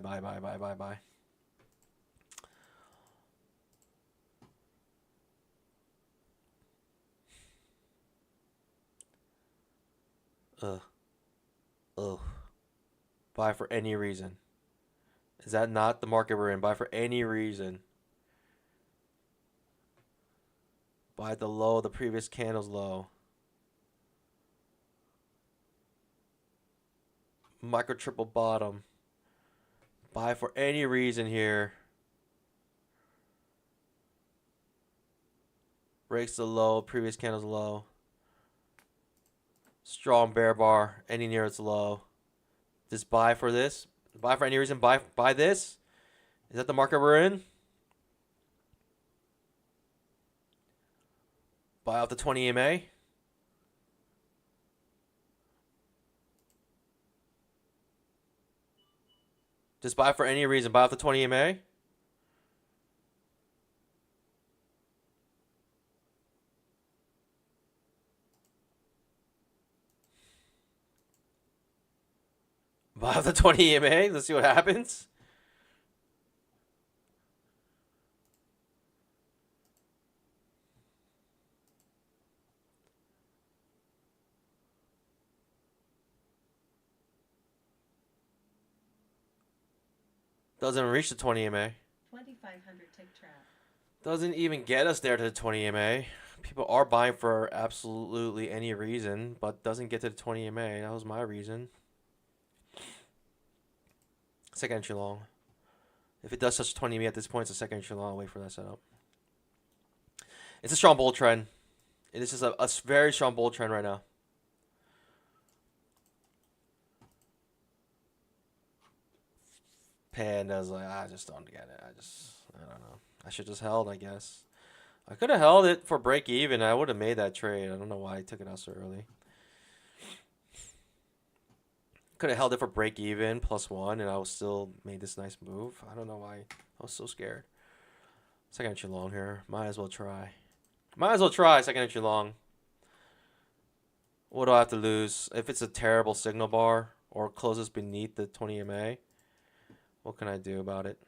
Ugh. Buy for any reason. Is that not the market we're in? Buy for any reason. Buy at the low, the previous candle's low. Micro triple bottom. Buy for any reason here. Breaks the low. Previous candle's low. Strong bear bar. Any near its low. Just buy for this. Buy for any reason. Buy this. Is that the market we're in? Buy off the 20 EMA. Just buy for any reason. Buy off the 20 EMA. Buy off the 20 EMA. Let's see what happens. Doesn't reach the 20 EMA. 2,500 tick trap. Doesn't even get us there to the 20 EMA. People are buying for absolutely any reason, but doesn't get to the 20 EMA. That was my reason. Second entry long. If it does touch 20 EMA at this point, it's a second entry long. I'll wait for that setup. It's a strong bull trend. It is just a very strong bull trend right now. Panda's like, I just don't get it. I don't know. I should just held, I guess. I could have held it for break even. I would have made that trade. I don't know why I took it out so early. Could have held it for break even +1, and I would still made this nice move. I don't know why I was so scared. Second entry long here. Might as well try. Might as well try second entry long. What do I have to lose? If it's a terrible signal bar or closes beneath the 20 EMA, what can I do about it?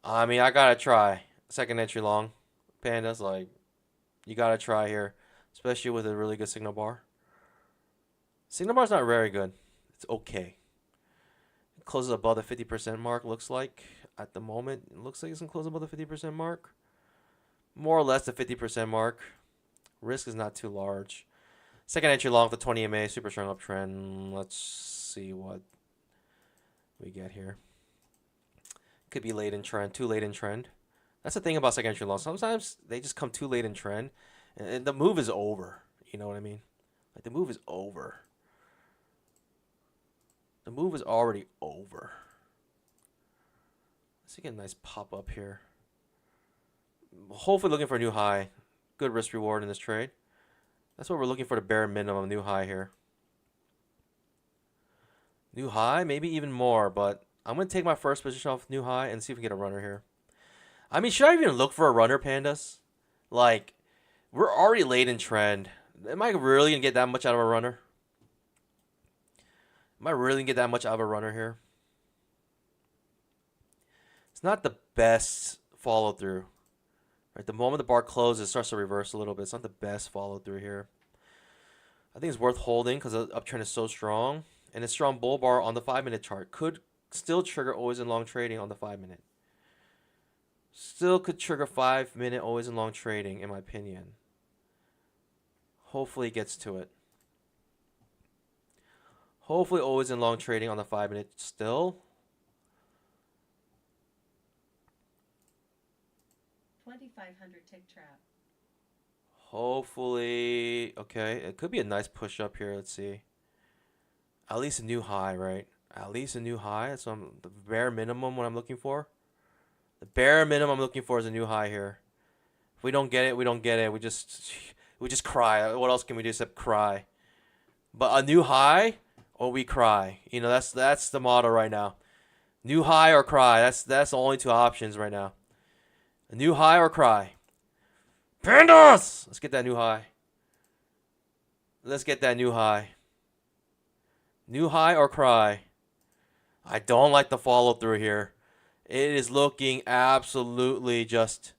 I mean, I gotta try. Second entry long. Panda's like, you gotta try here, especially with a really good signal bar. Signal bar's not very good. It's okay. It closes above the 50% mark, looks like. At the moment, it looks like it's gonna close above the 50% mark. More or less the 50% mark. Risk is not too large. Second entry long for 20 EMA, super strong uptrend. Let's see what we get here. Could be late in trend, too late in trend. That's the thing about second entry long. Sometimes they just come too late in trend, and the move is over. You know what I mean? Like, the move is over. The move is already over. Let's get a nice pop up here. Hopefully looking for a new high. Good risk reward in this trade. That's what we're looking for, the bare minimum, new high here. New high, maybe even more, but I'm going to take my first position off new high and see if we get a runner here. I mean, should I even look for a runner, Pandas? Like, we're already late in trend. Am I really going to get that much out of a runner? Am I really going to get that much out of a runner here? It's not the best follow through. Right, the moment the bar closes, it starts to reverse a little bit. It's not the best follow through here. I think it's worth holding because the uptrend is so strong. And a strong bull bar on the 5-minute chart could still trigger always in long trading on the 5-minute. Still could trigger 5-minute always in long trading, in my opinion. Hopefully it gets to it. Hopefully always in long trading on the 5-minute still. 2,500 tick trap. Hopefully, okay, it could be a nice push up here. Let's see. At least a new high, right? At least a new high. That's the bare minimum what I'm looking for. The bare minimum I'm looking for is a new high here. If we don't get it, we don't get it. We just cry. What else can we do except cry? But a new high or we cry. You know, that's the motto right now. New high or cry. That's the only two options right now. A new high or cry. Pandas! Let's get that new high. Let's get that new high. New high or cry. I don't like the follow through here. It is looking absolutely just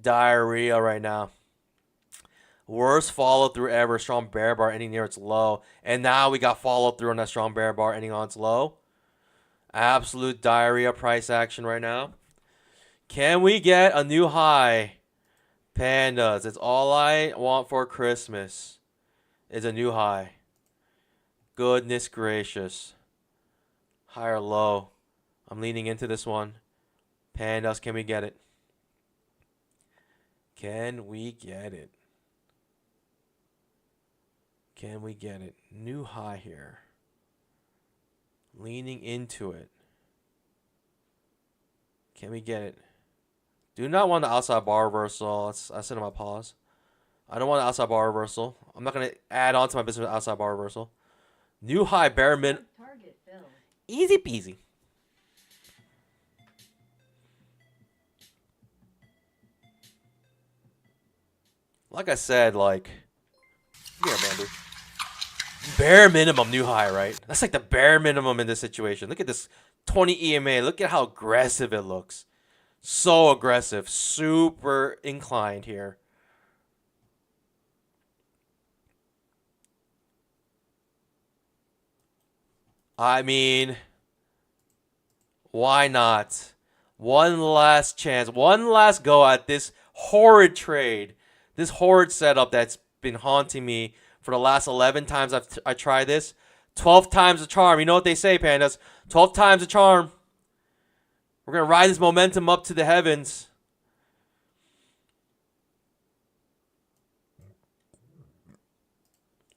diarrhea right now. Worst follow through ever. Strong bear bar ending near its low. And now we got follow through on that strong bear bar ending on its low. Absolute diarrhea price action right now. Can we get a new high? Pandas. It's all I want for Christmas is a new high. Goodness gracious. High or low? I'm leaning into this one. Pandas, can we get it? Can we get it? Can we get it? New high here. Leaning into it. Can we get it? Do not want the outside bar reversal. I said in my pause. I don't want the outside bar reversal. I'm not going to add on to my business with outside bar reversal. New high, bare min. Target filled. Easy peasy. Like I said, like, yeah, Bamboo. Bare minimum new high, right? That's like the bare minimum in this situation. Look at this 20 EMA. Look at how aggressive it looks. So aggressive. Super inclined here. I mean, why not? One last chance. One last go at this horrid trade. This horrid setup that's been haunting me for the last 11 times I tried this. 12 times the charm. You know what they say, pandas. 12 times the charm. We're going to ride this momentum up to the heavens.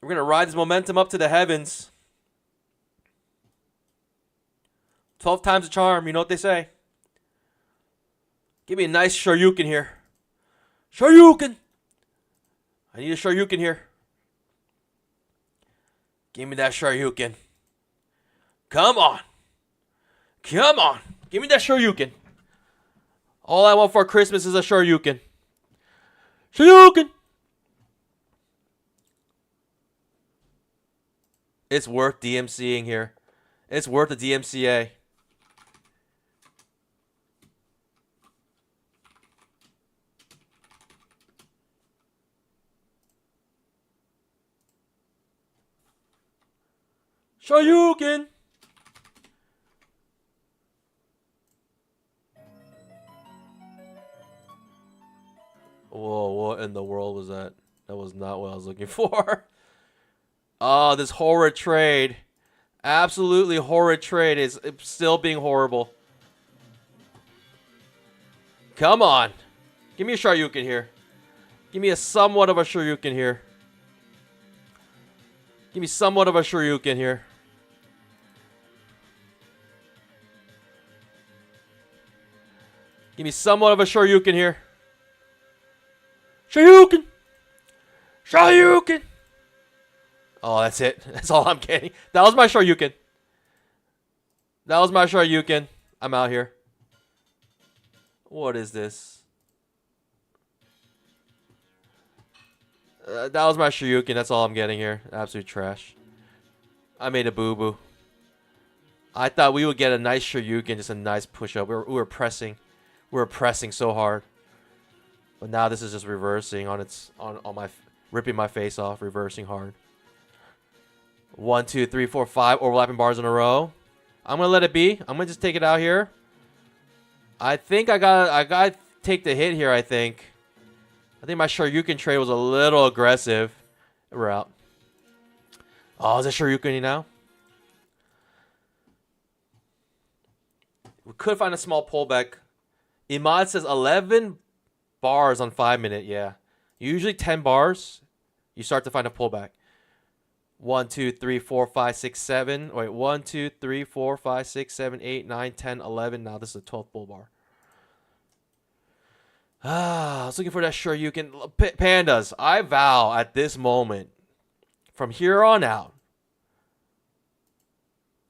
We're going to ride this momentum up to the heavens. 12 times the charm. You know what they say. Give me a nice Shoryuken here. Shoryuken. I need a Shoryuken here. Give me that Shoryuken. Come on. Come on. Give me that Shoryuken. All I want for Christmas is a Shoryuken. Shoryuken. It's worth DMCing here. It's worth the DMCA. Shoryuken. Whoa, what in the world was that? That was not what I was looking for. Oh, this horrid trade. Absolutely horrid trade is still being horrible. Come on. Give me a Shoryuken here. Give me a somewhat of a Shoryuken here. Give me somewhat of a Shoryuken here. Give me somewhat of a Shoryuken here. Shoryuken! Shoryuken! Oh, that's it. That's all I'm getting. That was my Shoryuken. That was my Shoryuken. I'm out here. What is this? That was my Shoryuken. That's all I'm getting here. Absolute trash. I made a boo-boo. I thought we would get a nice Shoryuken, just a nice push-up. We were pressing. We were pressing so hard. But now this is just reversing on my ripping my face off, reversing hard. 1, 2, 3, 4, 5 overlapping bars in a row. I'm gonna let it be. I'm gonna just take it out here. I think I got to take the hit here. I think my Shoryuken trade was a little aggressive. We're out. Oh, is it Shoryuken now? We could find a small pullback. Imad says 11 bars on 5 minute. Yeah, usually 10 bars. You start to find a pullback. 1, 2, 3, 4, 5, 6, 7. Wait, 1, 2, 3, 4, 5, 6, 7, 8, 9, 10, 11. Now this is a 12th bull bar. I was looking for that Shoryuken. Pandas, I vow at this moment, from here on out,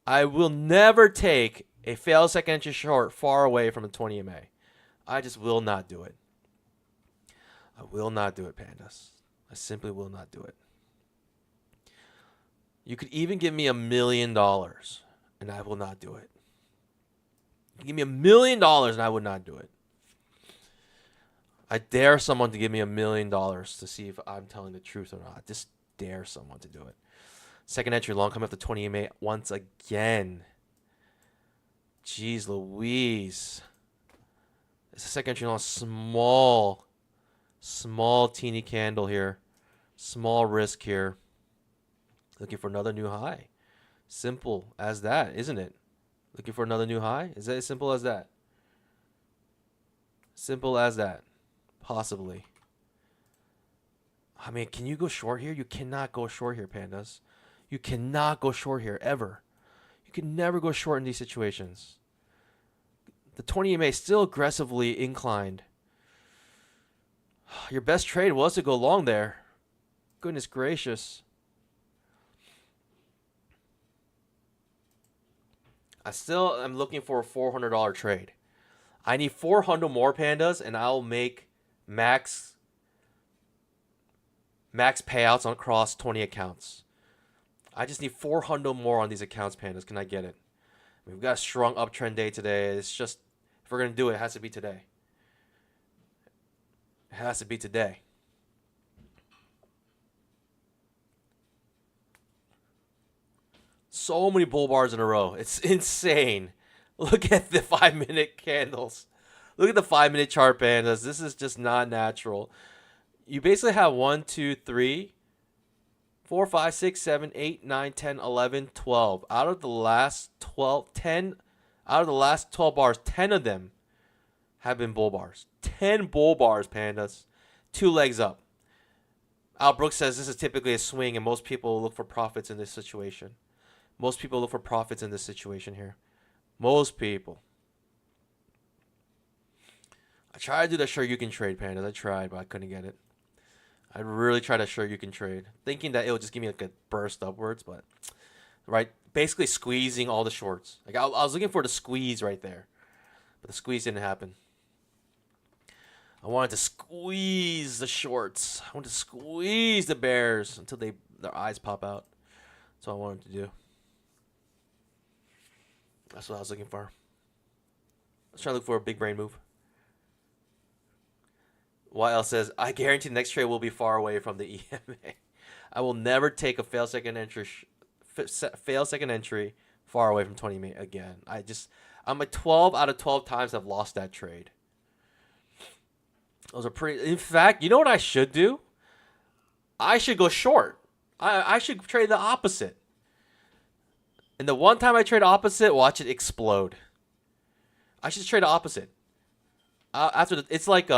I will never take a failed second entry short far away from the 20 MA. I just will not do it. I will not do it, pandas. I simply will not do it. You could even give me $1 million, and I will not do it. Give me $1 million, and I would not do it. I dare someone to give me $1 million to see if I'm telling the truth or not. Just dare someone to do it. Second entry long coming up to 20 MA once again. Jeez Louise. It's a second entry long, small teeny candle here. Small risk here. Looking for another new high. Simple as that, isn't it? Looking for another new high? Is that as simple as that? Simple as that. Possibly. I mean, can you go short here? You cannot go short here, pandas. You cannot go short here, ever. You can never go short in these situations. The 20 EMA is still aggressively inclined. Your best trade was to go long there. Goodness gracious. I still am looking for a $400 trade. I need 400 more pandas, and I'll make max payouts across 20 accounts. I just need 400 more on these accounts, pandas. Can I get it? We've got a strong uptrend day today. It's just, if we're going to do it, it has to be today. It has to be today. So many bull bars in a row. It's insane. Look at the 5-minute candles. Look at the 5-minute chart, pandas. This is just not natural. You basically have 1, 2, 3, 4, 5, 6, 7, 8, 9, 10, 11, 12. Out of the last 12, 10, out of the last 12 bars, 10 of them have been bull bars. 10 bull bars, pandas. 2 legs up. Al Brooks says this is typically a swing, and most people look for profits in this situation. Most people look for profits in this situation here. Most people. I tried to do the sure you can trade, pandas. I tried, but I couldn't get it. I really tried to sure you can trade, thinking that it would just give me like a burst upwards, but right, basically squeezing all the shorts. Like I was looking for the squeeze right there, but the squeeze didn't happen. I wanted to squeeze the shorts. I wanted to squeeze the bears until their eyes pop out. That's what I wanted to do. That's what I was looking for. I was trying to look for a big brain move. YL says, I guarantee the next trade will be far away from the EMA. I will never take a fail second entry far away from 20 EMA again. I'm like 12 out of 12 times I've lost that trade. Those are pretty. In fact, you know what I should do? I should go short. I should trade the opposite. And the one time I trade opposite, watch it explode. I should trade the opposite. It's like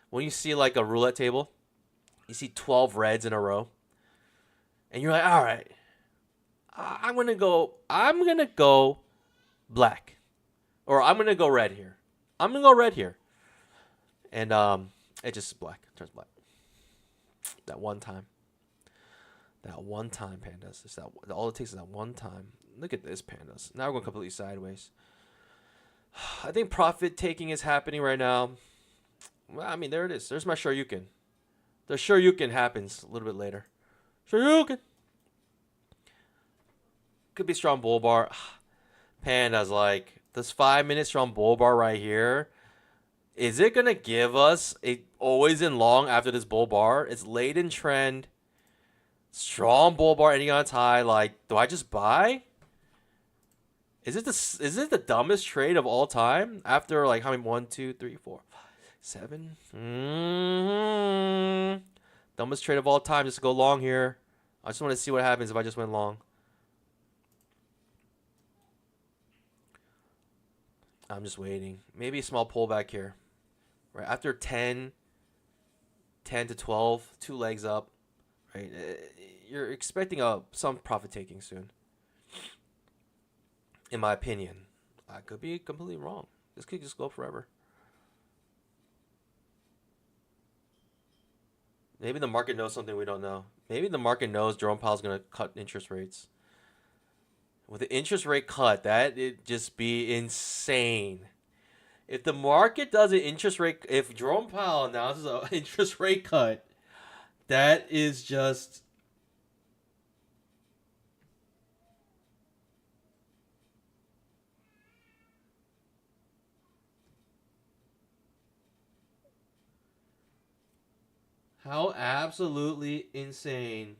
when you see like a roulette table, you see 12 reds in a row, and you're like, all right, I'm gonna go black, or I'm gonna go red here. I'm gonna go red here, and it just black turns black. That one time, pandas. It's that all it takes is that one time. Look at this, pandas. Now we're going completely sideways. I think profit taking is happening right now. Well, I mean, there it is. There's my Shoryuken. The Shoryuken happens a little bit later. Shoryuken. Could be strong bull bar. Panda's like, this 5-minute strong bull bar right here. Is it going to give us a always in long after this bull bar? It's late in trend. Strong bull bar ending on its high. Like, do I just buy? Is it the dumbest trade of all time? After like how many 1, 2, 3, 4, 5, 7? Dumbest trade of all time just to go long here. I just want to see what happens if I just went long. I'm just waiting. Maybe a small pullback here. Right after 10 to 12, 2 legs up. Right, you're expecting some profit taking soon. In my opinion, I could be completely wrong. This could just go forever. Maybe the market knows something we don't know. Maybe the market knows Jerome Powell's going to cut interest rates. With the interest rate cut, that'd just be insane. If the market does an interest rate, if Jerome Powell announces an interest rate cut, that is just... How absolutely insane.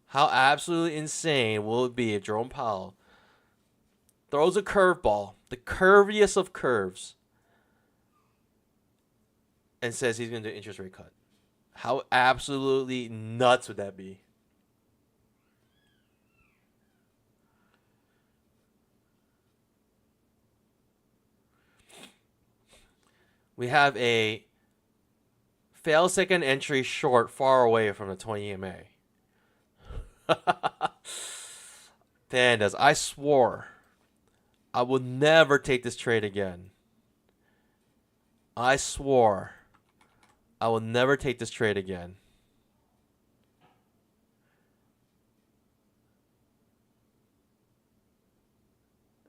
How absolutely insane will it be if Jerome Powell throws a curveball, the curviest of curves, and says he's going to do an interest rate cut? How absolutely nuts would that be? We have a fail second entry short far away from the 20 EMA. Pandas, I swore I would never take this trade again. I swore I will never take this trade again.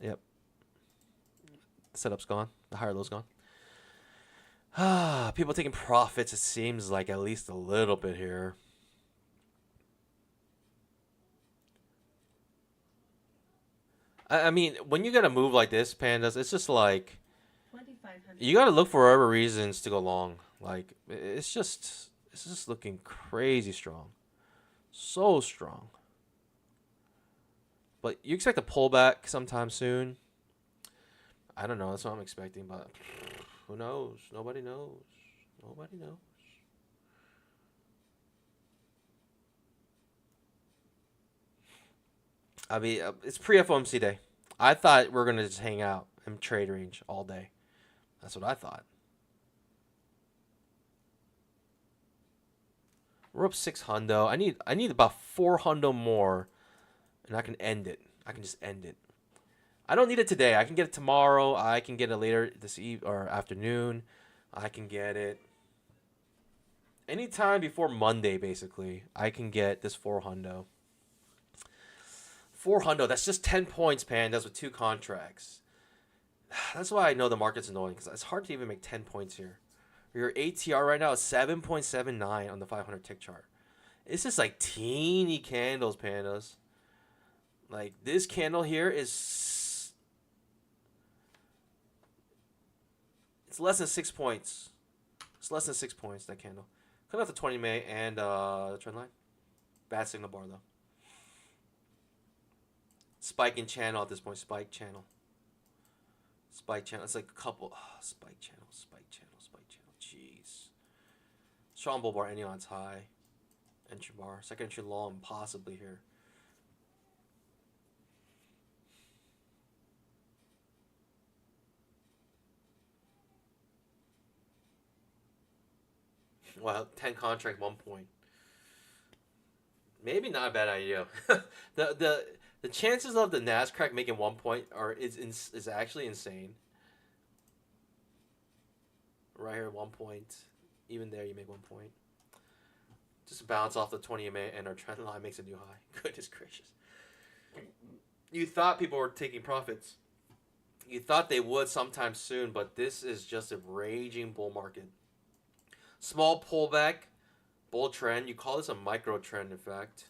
Yep. The setup's gone. The higher low's gone. People taking profits, it seems like, at least a little bit here. I mean, when you get a move like this, Pandas, it's just like you gotta look for other reasons to go long. Like it's just looking crazy strong, so strong. But you expect a pullback sometime soon. I don't know. That's what I'm expecting, but who knows? Nobody knows. Nobody knows. I mean, it's pre-FOMC day. I thought we were going to just hang out in trade range all day. That's what I thought. We're up 6 hundo. I need about 4 hundo more, and I can end it. I can just end it. I don't need it today. I can get it tomorrow. I can get it later this eve or afternoon. I can get it anytime before Monday, basically. I can get this 4 hundo. 4 hundo. That's just 10 points, Pan. That's with 2 contracts. That's why I know the market's annoying, because it's hard to even make 10 points here. Your ATR right now is 7.79 on the 500 tick chart. It's just like teeny candles, Pandas. Like this candle here is, it's less than 6 points. It's less than 6 points, that candle. Coming off the 20 May and the trend line. Bad signal bar though. Spiking channel at this point. Spike channel. Spike channel. It's like a couple. Spike channel. Spike channel. Spike channel. Jeez. Strong bull bar. Any on high. Entry bar. Second entry long. Possibly here. Well, 10 contract, 1 point. Maybe not a bad idea. The chances of the Nascraq making 1 point is actually insane. Right here, 1 point. Even there, you make 1 point. Just bounce off the 20 MA and our trend line makes a new high. Goodness gracious. You thought people were taking profits. You thought they would sometime soon, but this is just a raging bull market. Small pullback, bull trend. You call this a micro trend, in fact.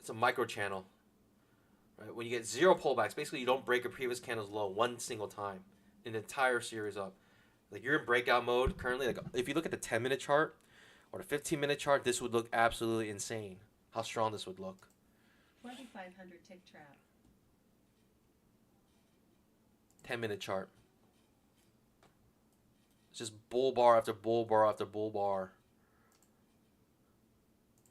It's a micro channel. Right? When you get 0 pullbacks, basically you don't break a previous candle's low one single time. An entire series up. Like you're in breakout mode currently. Like if you look at the 10-minute chart or the 15-minute chart, this would look absolutely insane. How strong this would look. 2500 tick trap. 10-minute chart. It's just bull bar after bull bar after bull bar.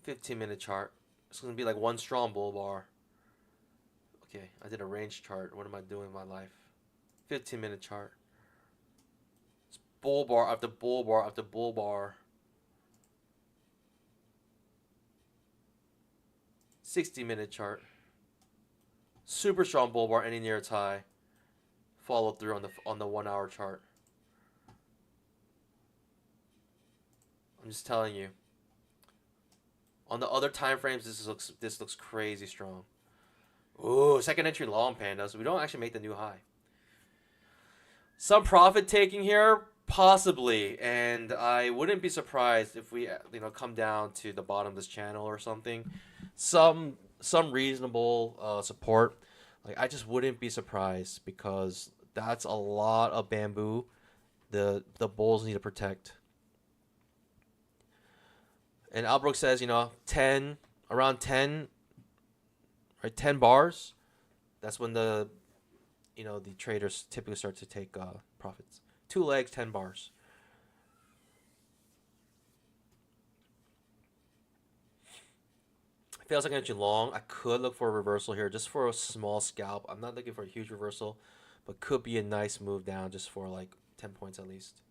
15-minute chart. It's going to be like one strong bull bar. Okay, I did a range chart. What am I doing in my life? 15-minute chart. It's bull bar after bull bar after bull bar. 60-minute chart. Super strong bull bar ending near its high. Follow through on the 1 hour chart. I'm just telling you. On the other time frames, this looks crazy strong. Ooh, second entry long, Pandas. We don't actually make the new high. Some profit taking here, possibly, and I wouldn't be surprised if we come down to the bottom of this channel or something. Some reasonable support. Like I just wouldn't be surprised because that's a lot of bamboo. The bulls need to protect. And Albrook says, around 10, right, 10 bars, that's when the traders typically start to take profits. 2 legs, 10 bars. Feels like entry long. I could look for a reversal here just for a small scalp. I'm not looking for a huge reversal, but could be a nice move down just for like 10 points at least.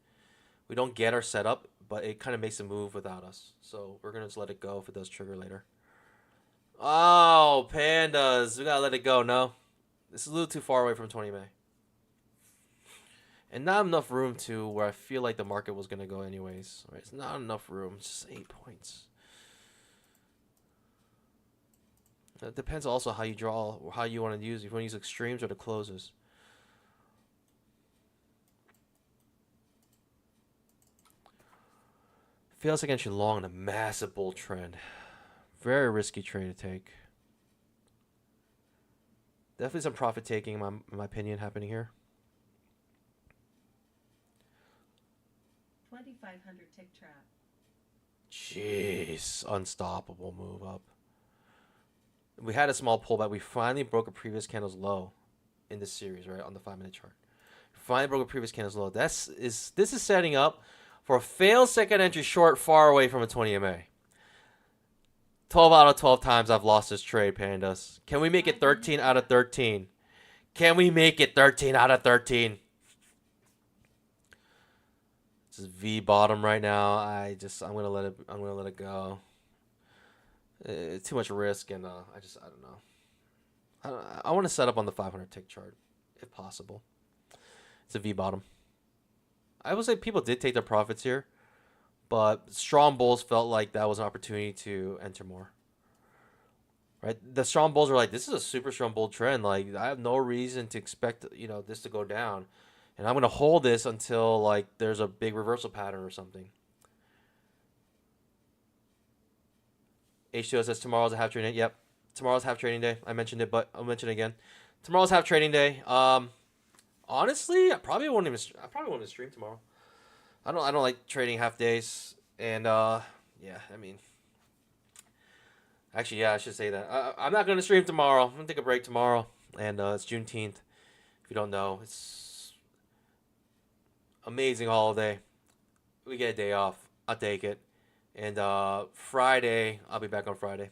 We don't get our setup, but it kind of makes a move without us. So we're going to just let it go if it does trigger later. Oh, pandas. We got to let it go. No. This is a little too far away from 20 MA. And not enough room to where I feel like the market was going to go anyways. Right? It's not enough room. It's just 8 points. It depends also how you draw or how you want to use. If you want to use extremes or the closes. Feels like entry long in a massive bull trend. Very risky trade to take. Definitely some profit taking, in my opinion, happening here. 2,500 tick trap. Jeez, unstoppable move up. We had a small pullback. We finally broke a previous candle's low in this series, right, on the 5-minute chart. Finally broke a previous candle's low. This is setting up for a failed second entry short far away from a 20 MA. 12 out of 12 times I've lost this trade, pandas. Can we make it 13 out of 13? Can we make it 13 out of 13? This is V bottom right now. I'm gonna let it go. Too much risk, and I don't know. I want to set up on the 500 tick chart if possible. It's a V bottom. I would say people did take their profits here, but strong bulls felt like that was an opportunity to enter more. Right? The strong bulls are like, this is a super strong bull trend. Like, I have no reason to expect, this to go down. And I'm going to hold this until, like, there's a big reversal pattern or something. H2O says tomorrow's a half trading day. Yep. Tomorrow's half trading day. I mentioned it, but I'll mention it again. Tomorrow's half trading day. Honestly, I probably won't even stream tomorrow. I don't like trading half days. And yeah, I mean, actually, yeah, I should say that. I'm not going to stream tomorrow. I'm going to take a break tomorrow. And it's Juneteenth. If you don't know, it's amazing holiday. We get a day off. I'll take it. And Friday, I'll be back on Friday.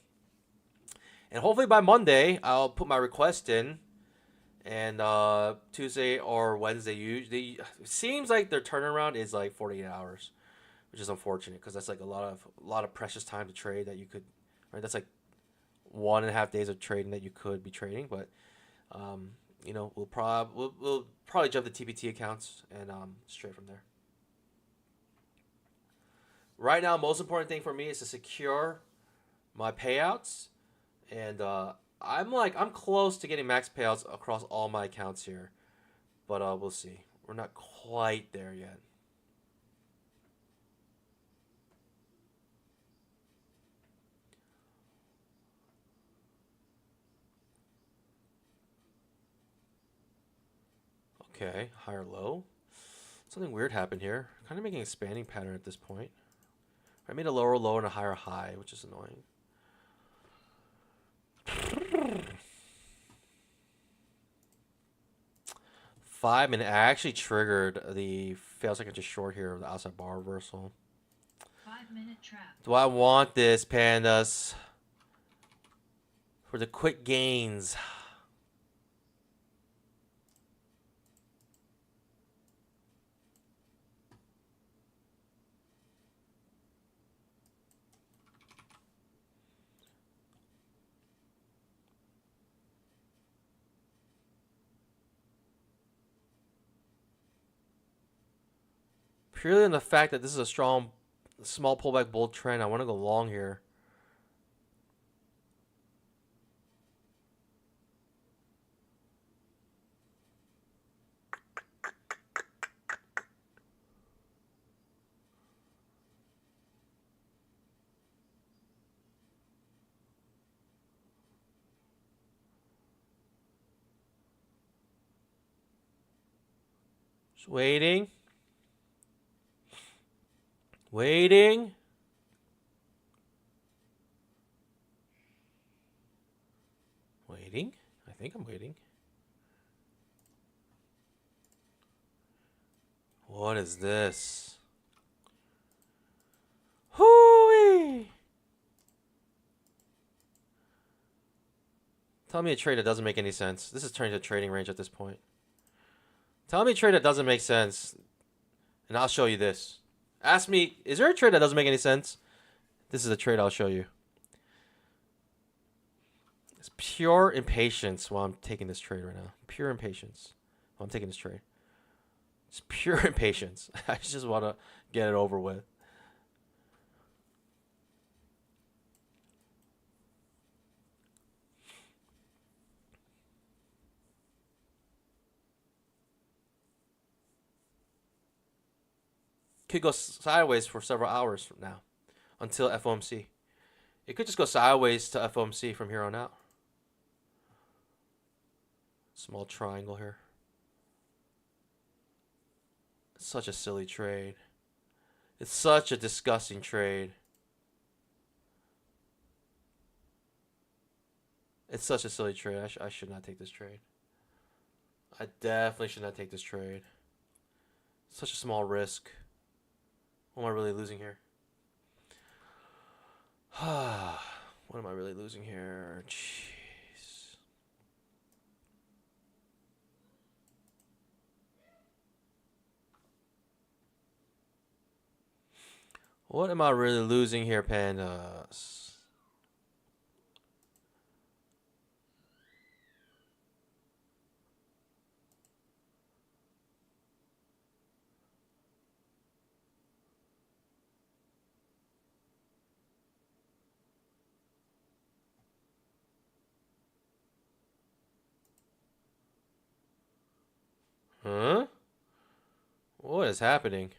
And hopefully by Monday, I'll put my request in. And Tuesday or Wednesday, usually, it seems like their turnaround is like 48 hours, which is unfortunate because that's like a lot of precious time to trade that you could, right? That's like 1.5 days of trading that you could be trading. But we'll probably jump the TPT accounts and straight from there. Right now, most important thing for me is to secure my payouts, and I'm close to getting max payouts across all my accounts here, but we'll see. We're not quite there yet. Okay, higher low. Something weird happened here. Kind of making a expanding pattern at this point. I made a lower low and a higher high, which is annoying. 5-minute. I actually triggered the fail second to short here of the outside bar reversal. 5-minute trap. Do I want this, pandas? For the quick gains. Purely on the fact that this is a strong, small pullback bull trend, I want to go long here. Just waiting. Waiting. Waiting. I think I'm waiting. What is this? Hooey! Tell me a trade that doesn't make any sense. This is turning to a trading range at this point. Tell me a trade that doesn't make sense. And I'll show you this. Ask me, is there a trade that doesn't make any sense? This is a trade I'll show you. It's pure impatience while I'm taking this trade right now. Pure impatience while I'm taking this trade. It's pure impatience. I just want to get it over with. Could go sideways for several hours from now until FOMC. It could just go sideways to FOMC from here on out. Small triangle here. It's such a silly trade. It's such a disgusting trade. It's such a silly trade. I should not take this trade. I definitely should not take this trade. Such a small risk. What am I really losing here? What am I really losing here? Jeez. What am I really losing here, pandas? Huh? What is happening?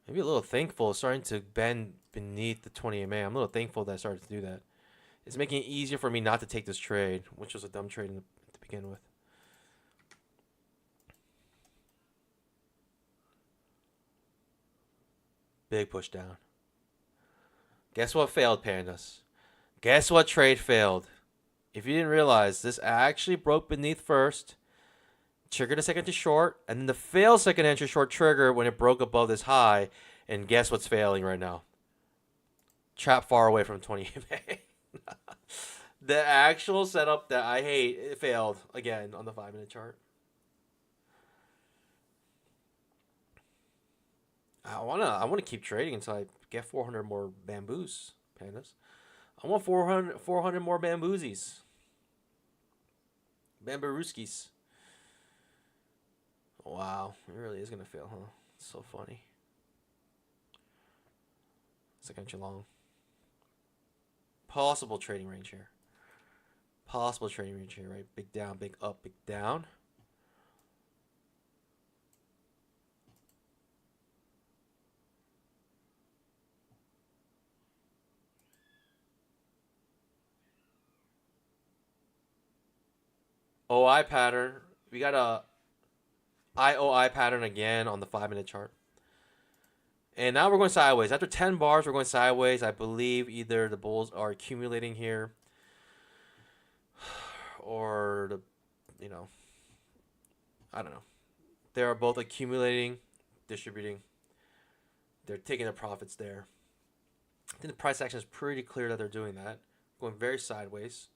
Maybe a little thankful it's starting to bend beneath the 20 MA. I'm a little thankful that I started to do that. It's making it easier for me not to take this trade, which was a dumb trade to begin with. Big push down. Guess what failed, pandas? Guess what trade failed? If you didn't realize, this actually broke beneath first, triggered a second to short, and then the failed second entry short trigger when it broke above this high. And guess what's failing right now? Trap far away from 20 MA. The actual setup that I hate, it failed again on the 5-minute chart. I wanna keep trading until I get 400 more bamboos, pandas. I want 400 more bamboosies. Bambooskis. Wow, it really is gonna fail, huh? It's so funny. Second inch long. Possible trading range here. Possible trading range here, right? Big down, big up, big down. OI pattern. We got a IOI pattern again on the 5-minute chart. And now we're going sideways. After 10 bars, we're going sideways. I believe either the bulls are accumulating here or I don't know. They are both accumulating, distributing. They're taking their profits there. I think the price action is pretty clear that they're doing that. Going very sideways.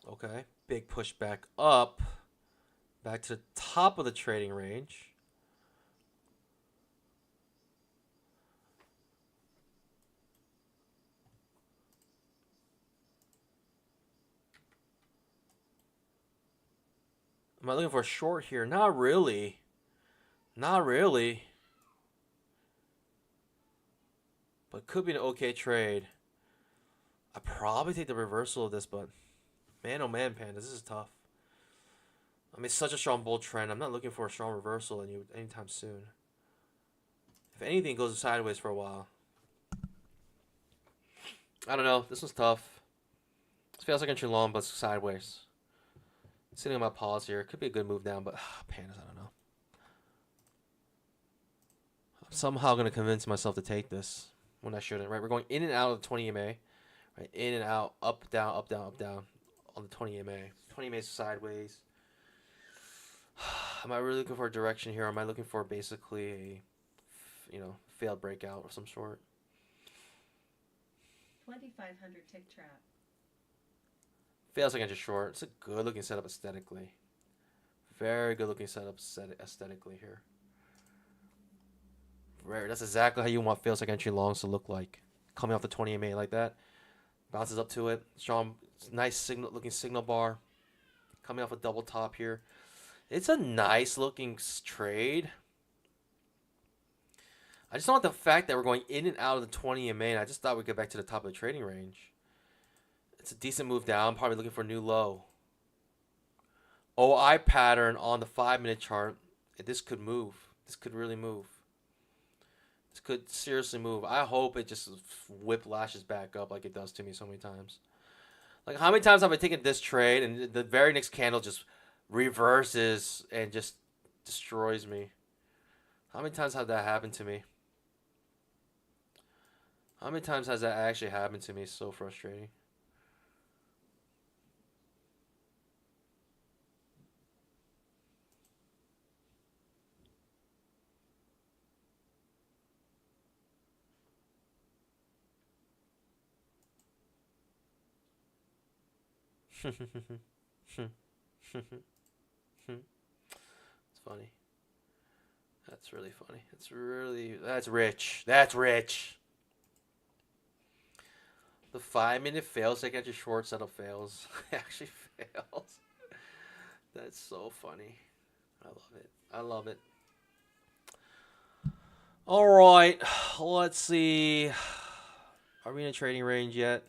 Okay. Big push back up. Back to the top of the trading range. Am I looking for a short here? Not really. Not really. But could be an okay trade. I probably take the reversal of this, but man, oh man, Panda, this is tough. I mean, it's such a strong bull trend. I'm not looking for a strong reversal anytime soon. If anything, it goes sideways for a while. I don't know. This one's tough. It feels like entry long, but it's sideways. Sitting on my pause here. Could be a good move down, but pandas, I don't know. I'm somehow going to convince myself to take this when I shouldn't, right? We're going in and out of the 20 MA. Right? In and out, up, down, up, down, up, down on the 20 MA. 20 MA is sideways. Am I really looking for a direction here? Or am I looking for basically failed breakout of some sort. 2,500 tick trap. Fails against a short. It's a good looking setup aesthetically. Very good looking setup aesthetically here. Rare. That's exactly how you want fails against your longs to look like. Coming off the 20 EMA like that. Bounces up to it. Strong, nice looking signal bar. Coming off a double top here. It's a nice looking trade. I just don't like the fact that we're going in and out of the 20 EMA, and I just thought we'd get back to the top of the trading range. It's a decent move down. Probably looking for a new low. OI pattern on the 5-minute chart. This could move. This could really move. This could seriously move. I hope it just whiplashes back up like it does to me so many times. Like, how many times have I taken this trade and the very next candle just reverses and just destroys me? How many times has that happened to me? How many times has that actually happened to me? It's so frustrating. It's funny. That's really funny. That's rich. That's rich. The 5-minute fails against your short setup fails. Actually fails. That's so funny. I love it. I love it. All right. Let's see. Are we in a trading range yet?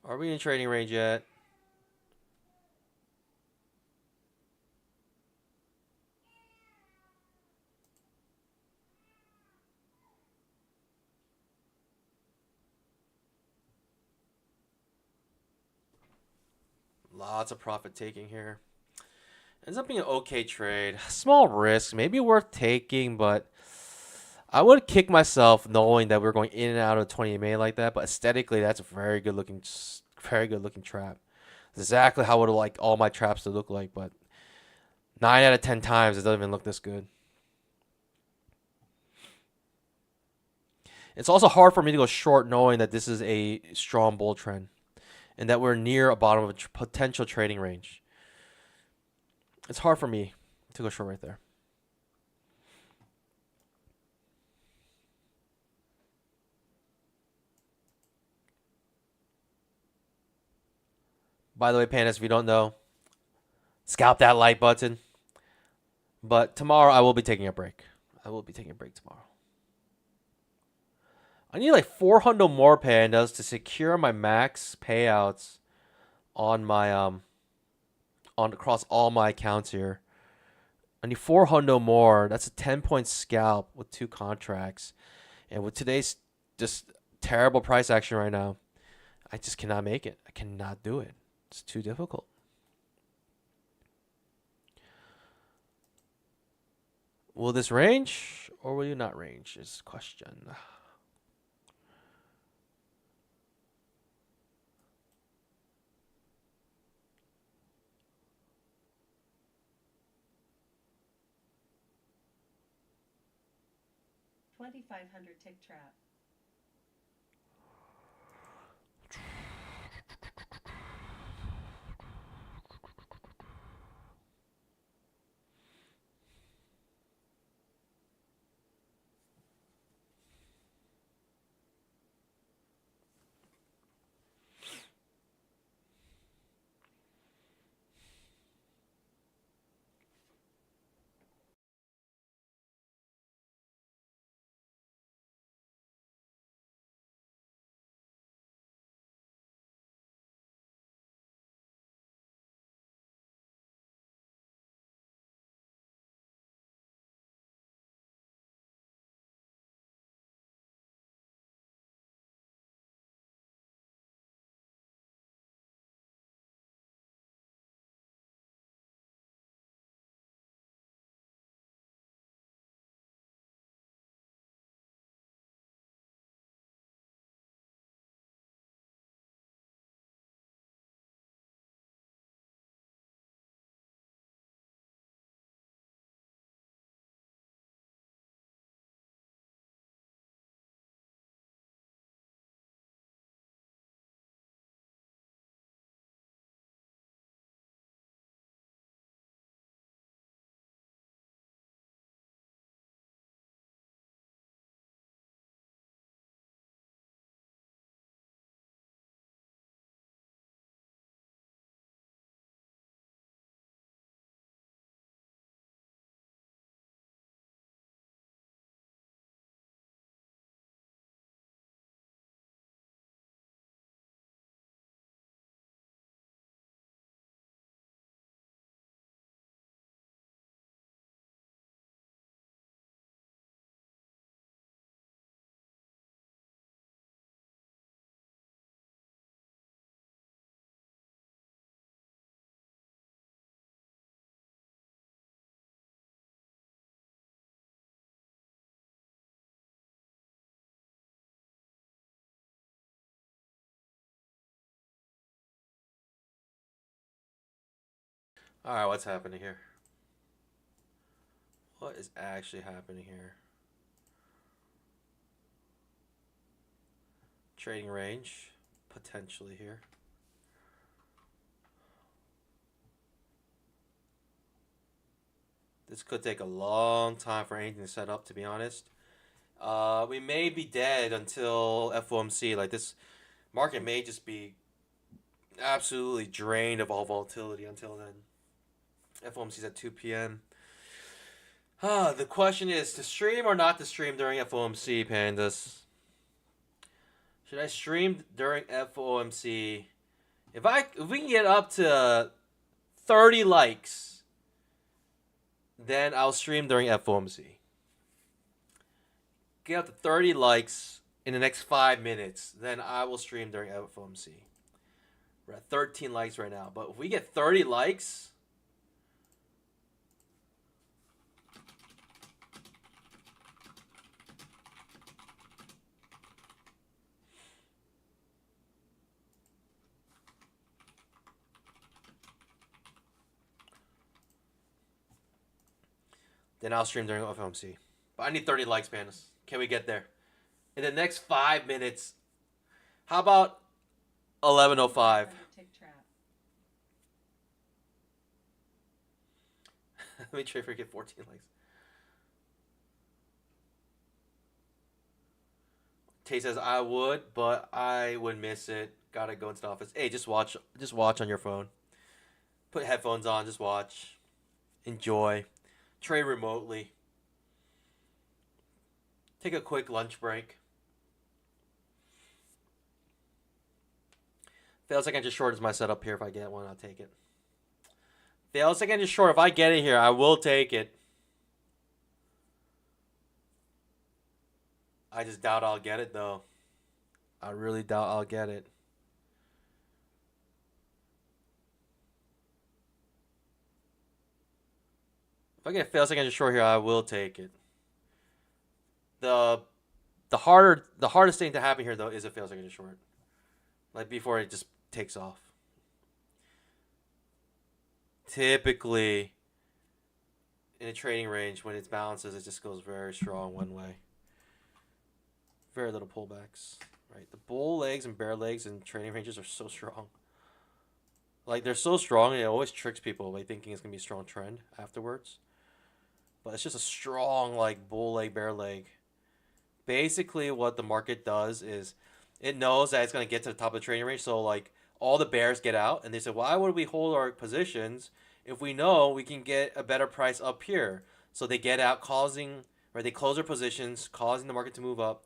Are we in trading range yet? Lots of profit taking here. Ends up being an okay trade. Small risk, maybe worth taking, but I would kick myself knowing that we're going in and out of 20 EMA like that. But aesthetically, that's a very good looking trap. Exactly how I would like all my traps to look like, but 9 out of 10 times it doesn't even look this good. It's also hard for me to go short knowing that this is a strong bull trend and that we're near a bottom of a potential trading range. It's hard for me to go short right there. By the way, Panis, if you don't know, scalp that like button. But tomorrow I will be taking a break. I will be taking a break tomorrow. I need like 400 more pandas to secure my max payouts on my on across all my accounts here. I need 400 more. That's a 10-point scalp with 2 contracts. And with today's just terrible price action right now, I just cannot make it. I cannot do it. It's too difficult. Will this range or will you not range is the question. $2,500 tick trap. All right, what's happening here? What is actually happening here? Trading range, potentially here. This could take a long time for anything to set up, to be honest. We may be dead until FOMC. Like, this market may just be absolutely drained of all volatility until then. FOMC's at 2 p.m. The question is, to stream or not to stream during FOMC, pandas? Should I stream during FOMC? If we can get up to 30 likes, then I'll stream during FOMC. Get up to 30 likes in the next 5 minutes, then I will stream during FOMC. We're at 13 likes right now, but if we get 30 likes, then I'll stream during FOMC. But I need 30 likes, pandas. Can we get there? In the next 5 minutes. How about 11:05? Tick trap. Let me try for get 14 likes. Tay says I would, but I would miss it. Gotta go into the office. Hey, just watch on your phone. Put headphones on, just watch. Enjoy. Trade remotely. Take a quick lunch break. Fails second just short is my setup here. If I get one, I'll take it. Fails second just short. If I get it here, I will take it. I just doubt I'll get it, though. I really doubt I'll get it. If I get fail second just short here, I will take it. The hardest thing to happen here, though, is a fail second just short. Like, before it just takes off. Typically, in a trading range, when it bounces, it just goes very strong one way. Very little pullbacks, right? The bull legs and bear legs in trading ranges are so strong. Like, they're so strong, and it always tricks people by thinking it's going to be a strong trend afterwards. But it's just a strong, like, bull leg, bear leg. Basically, what the market does is it knows that it's going to get to the top of the trading range. So, like, all the bears get out, and they say, why would we hold our positions if we know we can get a better price up here? So they get out, they close their positions, causing the market to move up.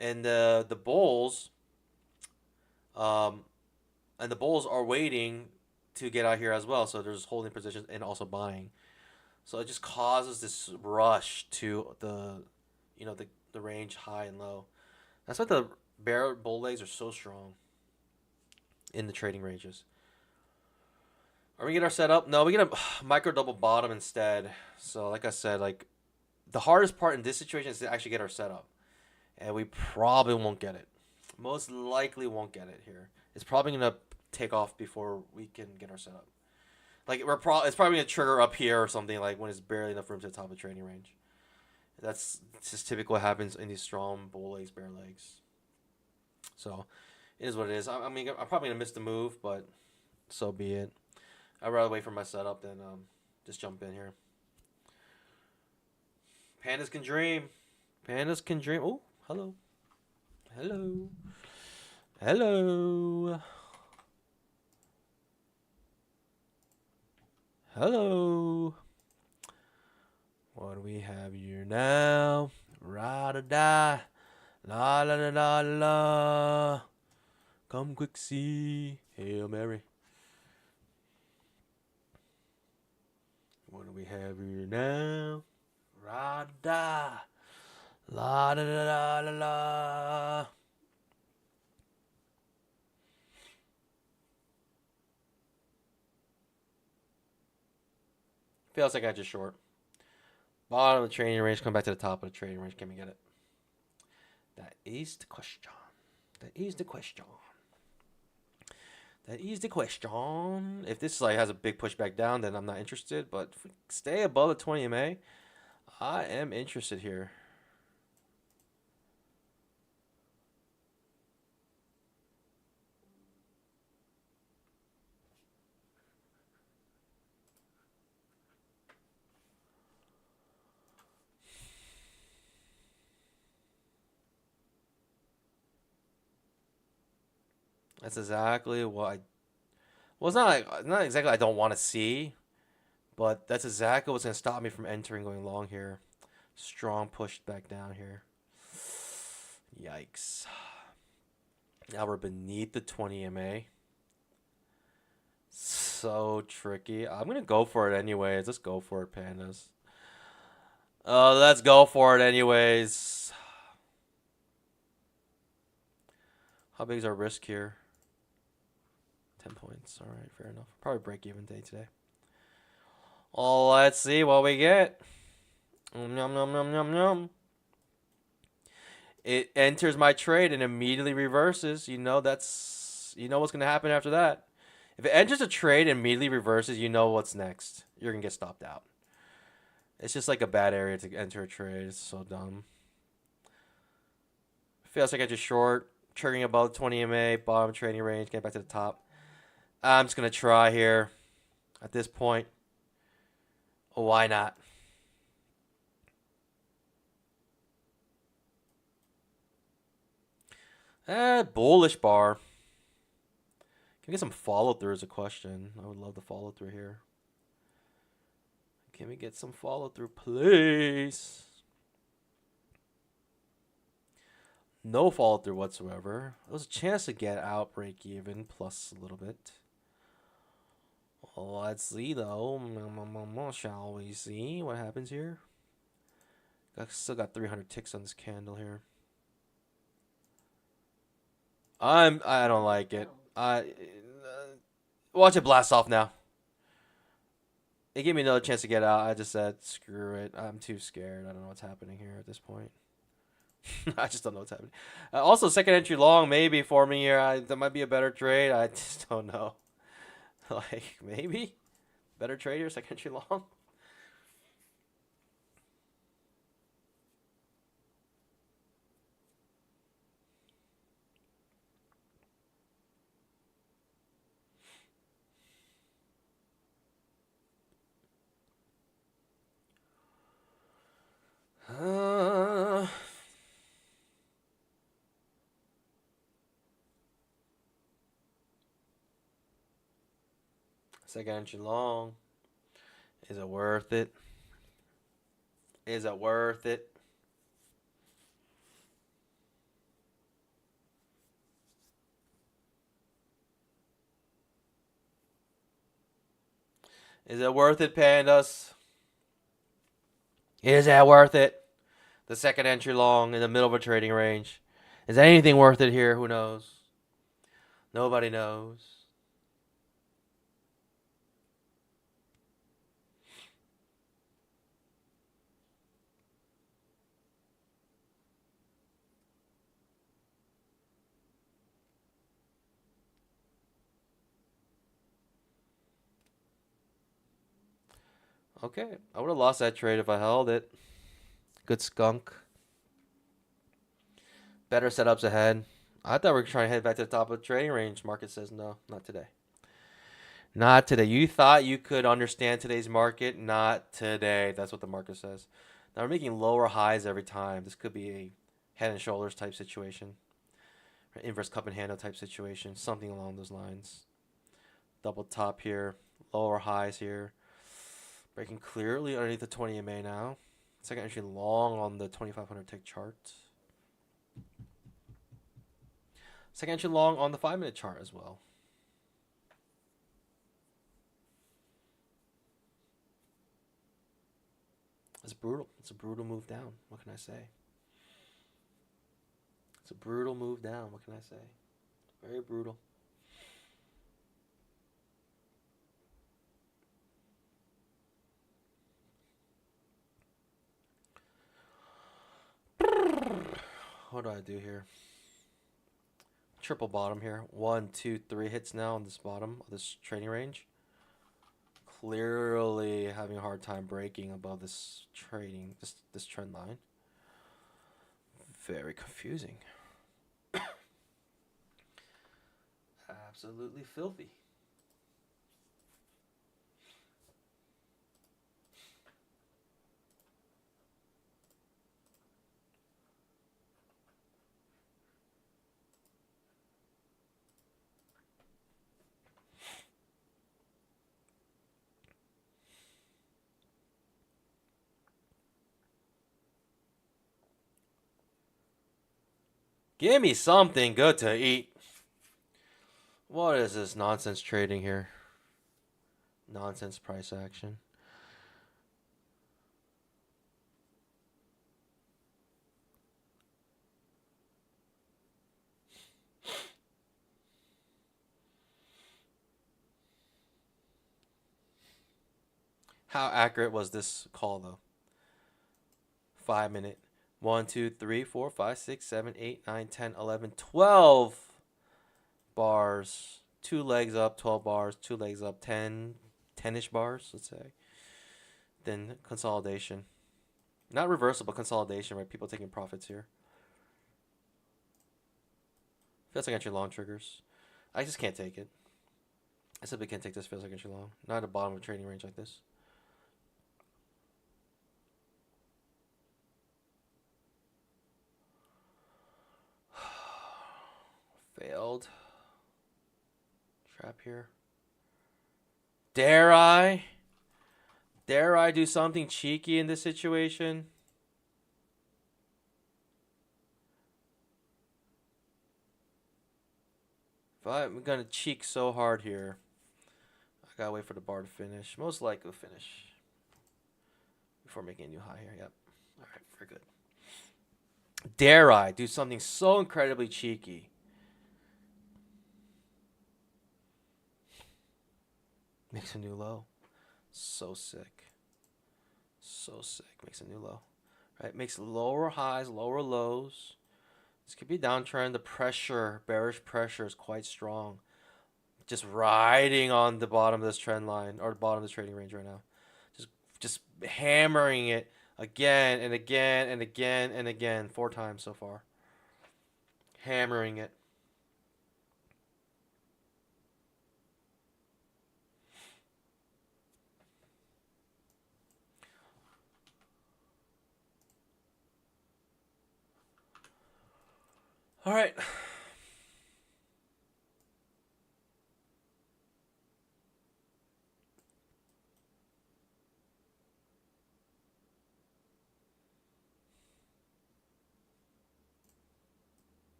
And the bulls, are waiting to get out here as well. So there's holding positions and also buying. So it just causes this rush to the range high and low. That's why the bear bull legs are so strong in the trading ranges. Are we get our setup? No, we get a micro double bottom instead. So like I said, like, the hardest part in this situation is to actually get our setup. And we probably won't get it. Most likely won't get it here. It's probably going to take off before we can get our setup. Like, it's probably going to trigger up here or something, like when it's barely enough room to the top of the trading range. That's just typically what happens in these strong bull legs, bear legs. So, it is what it is. I mean, I'm probably going to miss the move, but so be it. I'd rather wait for my setup than just jump in here. Pandas can dream. Pandas can dream. Oh, hello. Hello. Hello. Hello. What do we have here now? Ra-da-da. La-la-la-la-la. Come quick see. Hail Mary. What do we have here now? Ra-da. La-da-da-da-la-la. Feels like I just short. Bottom of the trading range, come back to the top of the trading range. Can we get it? That is the question. That is the question. That is the question. If this like has a big pushback down, then I'm not interested. But if we stay above the 20 MA, I am interested here. That's exactly what I. Well, it's not exactly I don't want to see, but that's exactly what's gonna stop me from entering going long here. Strong push back down here. Yikes. Now we're beneath the 20 MA. So tricky. I'm gonna go for it anyways. Let's go for it, pandas. Let's go for it anyways. How big is our risk here? 10 points. All right, fair enough. Probably break even day today. Oh, let's see what we get. Nom nom nom nom nom. It enters my trade and immediately reverses. You know what's gonna happen after that. If it enters a trade and immediately reverses, you know what's next. You're gonna get stopped out. It's just like a bad area to enter a trade. It's so dumb. Feels like I just short, triggering above 20 MA, bottom trading range, get back to the top. I'm just gonna try here. At this point, why not? Bullish bar. Can we get some follow through is a question. I would love the follow through here. Can we get some follow through, please? No follow through whatsoever. There was a chance to get out, break even, plus a little bit. Well, let's see though. Shall we see what happens here? Still got 300 ticks on this candle here. I don't like it. Watch it blast off now. It gave me another chance to get out. I just said, screw it. I'm too scared. I don't know what's happening here at this point. I just don't know what's happening. Also, second entry long maybe for me here. That might be a better trade. I just don't know. Like, maybe? Better trade here, second entry long? Second entry long. Is it worth it? Is it worth it? Is it worth it, pandas? Is that worth it? The second entry long in the middle of a trading range. Is anything worth it here? Who knows? Nobody knows. Okay, I would have lost that trade if I held it. Good skunk. Better setups ahead. I thought we were trying to head back to the top of the trading range. Market says no, not today. Not today. You thought you could understand today's market? Not today. That's what the market says. Now we're making lower highs every time. This could be a head and shoulders type situation. Inverse cup and handle type situation. Something along those lines. Double top here. Lower highs here. Breaking clearly underneath the 20 MA now. Second entry long on the 2500 tick chart. Second entry long on the 5-minute chart as well. It's brutal. It's a brutal move down. What can I say? It's a brutal move down. What can I say? Very brutal. What do I do here? triple bottom here. 1, 2, 3 hits now on this bottom of this trading range. Clearly having a hard time breaking above this this trend line. Very confusing. Absolutely filthy. Give me something good to eat. What is this nonsense trading here? Nonsense price action. How accurate was this call though? 5 minute. 1, 2, 3, 4, 5, 6, 7, 8, 9, 10, 11, 12 bars. 2 legs up, 12 bars. 2 legs up, 10-ish bars, let's say. Then consolidation. Not reversal, but consolidation, right? People taking profits here. Feels like entry long triggers. I just can't take it. I simply can't take this. Feels like entry long. Not at the bottom of a trading range like this. Failed. Trap here. Dare I? Dare I do something cheeky in this situation? If I'm gonna cheek so hard here, I gotta wait for the bar to finish. Most likely finish before making a new high here. Yep. All right, very good. Dare I do something so incredibly cheeky? Makes a new low. So sick. So sick. Makes a new low. Right? Makes lower highs, lower lows. This could be a downtrend. The pressure, bearish pressure is quite strong. Just riding on the bottom of this trend line or the bottom of this trading range right now. Just hammering it again and again and again and again. 4 times so far. Hammering it. All right.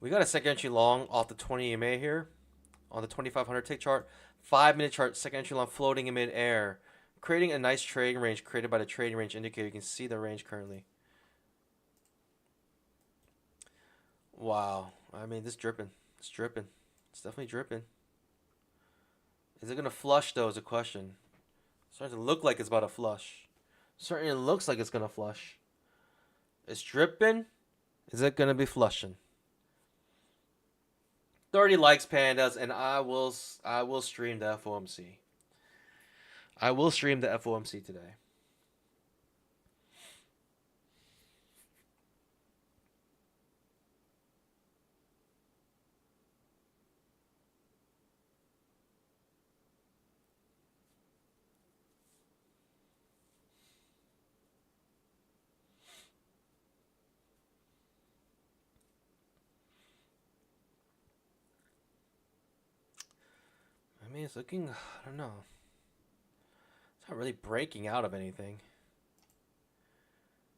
We got a second entry long off the 20 EMA here on the 2500 tick chart. 5-minute chart, second entry long floating in mid-air. Creating a nice trading range created by the trading range indicator. You can see the range currently. Wow. I mean, this dripping. It's dripping. It's definitely dripping. Is it going to flush, though, is a question. It's starting to look like it's about to flush. Certainly looks like it's going to flush. It's dripping. Is it going to be flushing? 30 likes, pandas, and I will stream the FOMC. I will stream the FOMC today. I mean, it's looking, I don't know. It's not really breaking out of anything.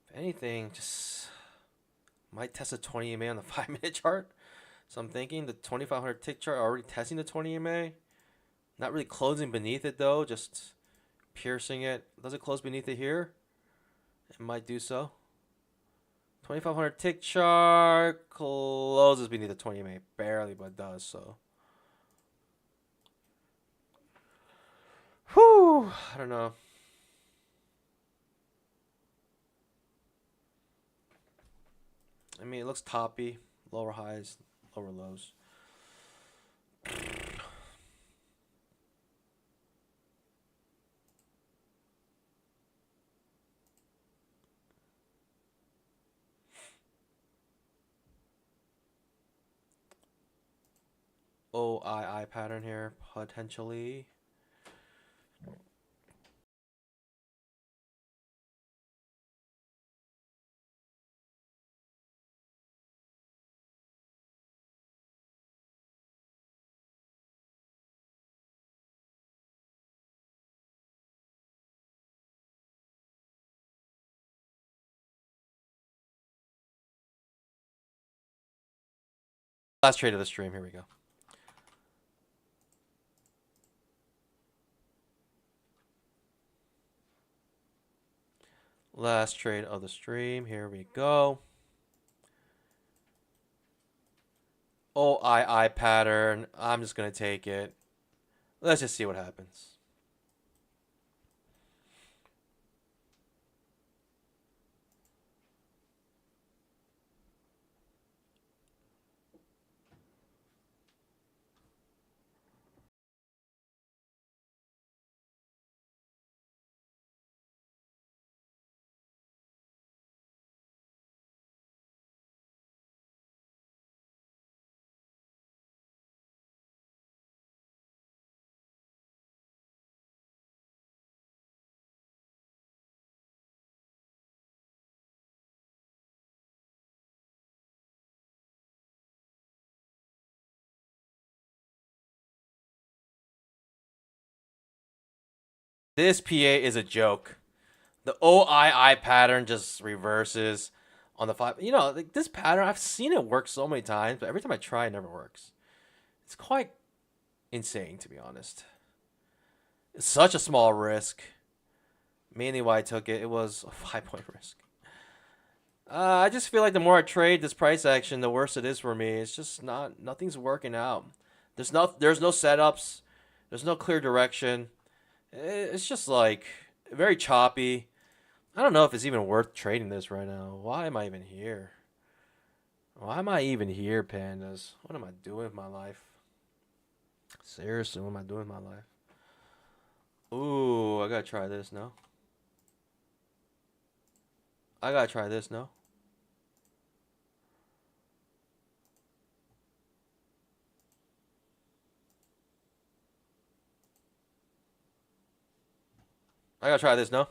If anything, just might test a 20 EMA on the 5-minute chart. So I'm thinking the 2500 tick chart already testing the 20 EMA. Not really closing beneath it though, just piercing it. Does it close beneath it here? It might do so. 2500 tick chart closes beneath the 20 EMA. Barely, but does so. Whew, I don't know. I mean, it looks toppy. Lower highs, lower lows. OII pattern here, potentially. Last trade of the stream, here we go. Last trade of the stream, here we go. OII pattern, I'm just going to take it. Let's just see what happens. This PA is a joke. The OII pattern just reverses on the 5. You know, like this pattern, I've seen it work so many times, but every time I try, it never works. It's quite insane, to be honest. It's such a small risk. Mainly why I took it, it was a 5-point risk. I just feel like the more I trade this price action, the worse it is for me. It's just nothing's working out. There's no setups. There's no clear direction. It's just like very choppy. I don't know if it's even worth trading this right now. Why am I even here? Why am I even here, pandas? What am I doing with my life? Seriously, what am I doing with my life? Ooh, I gotta try this, no? I gotta try this, no? I gotta try this, no?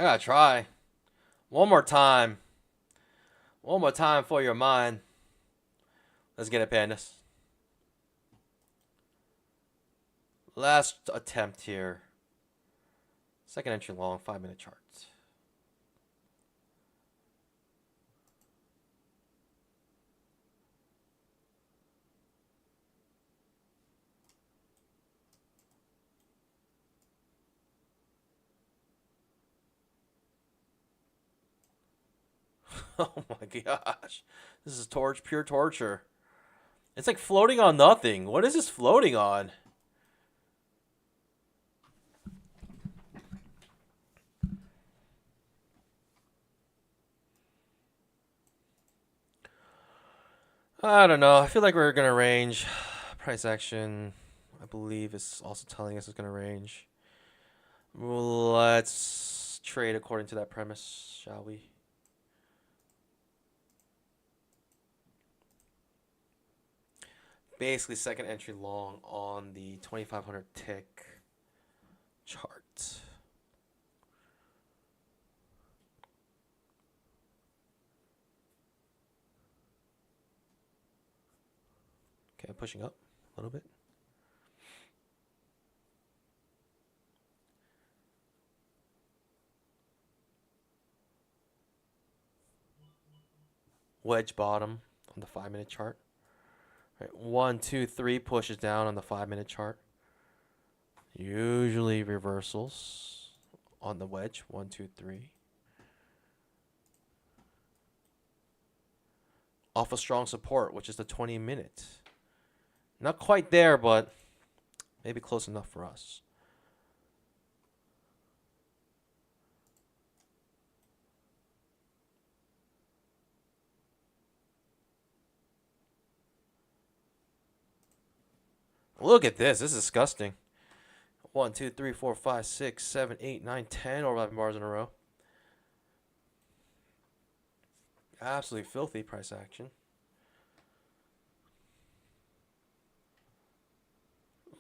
I gotta try. One more time. One more time for your mind. Let's get it, pandas. Last attempt here. Second entry long, 5-minute charts. Oh my gosh. This is pure torture. It's like floating on nothing. What is this floating on? I don't know. I feel like we're going to range. Price action, I believe, is also telling us it's going to range. Let's trade according to that premise, shall we? Basically, second entry long on the 2500 tick chart. Okay, pushing up a little bit. Wedge bottom on the 5-minute chart. Right, 1, 2, 3 pushes down on the 5-minute chart. Usually reversals on the wedge. 1, 2, 3. Off a strong support, which is the 20-minute. Not quite there, but maybe close enough for us. Look at this. This is disgusting. 1, 2, 3, 4, 5, 6, 7, 8, 9, 10 overlapping bars in a row. Absolutely filthy price action.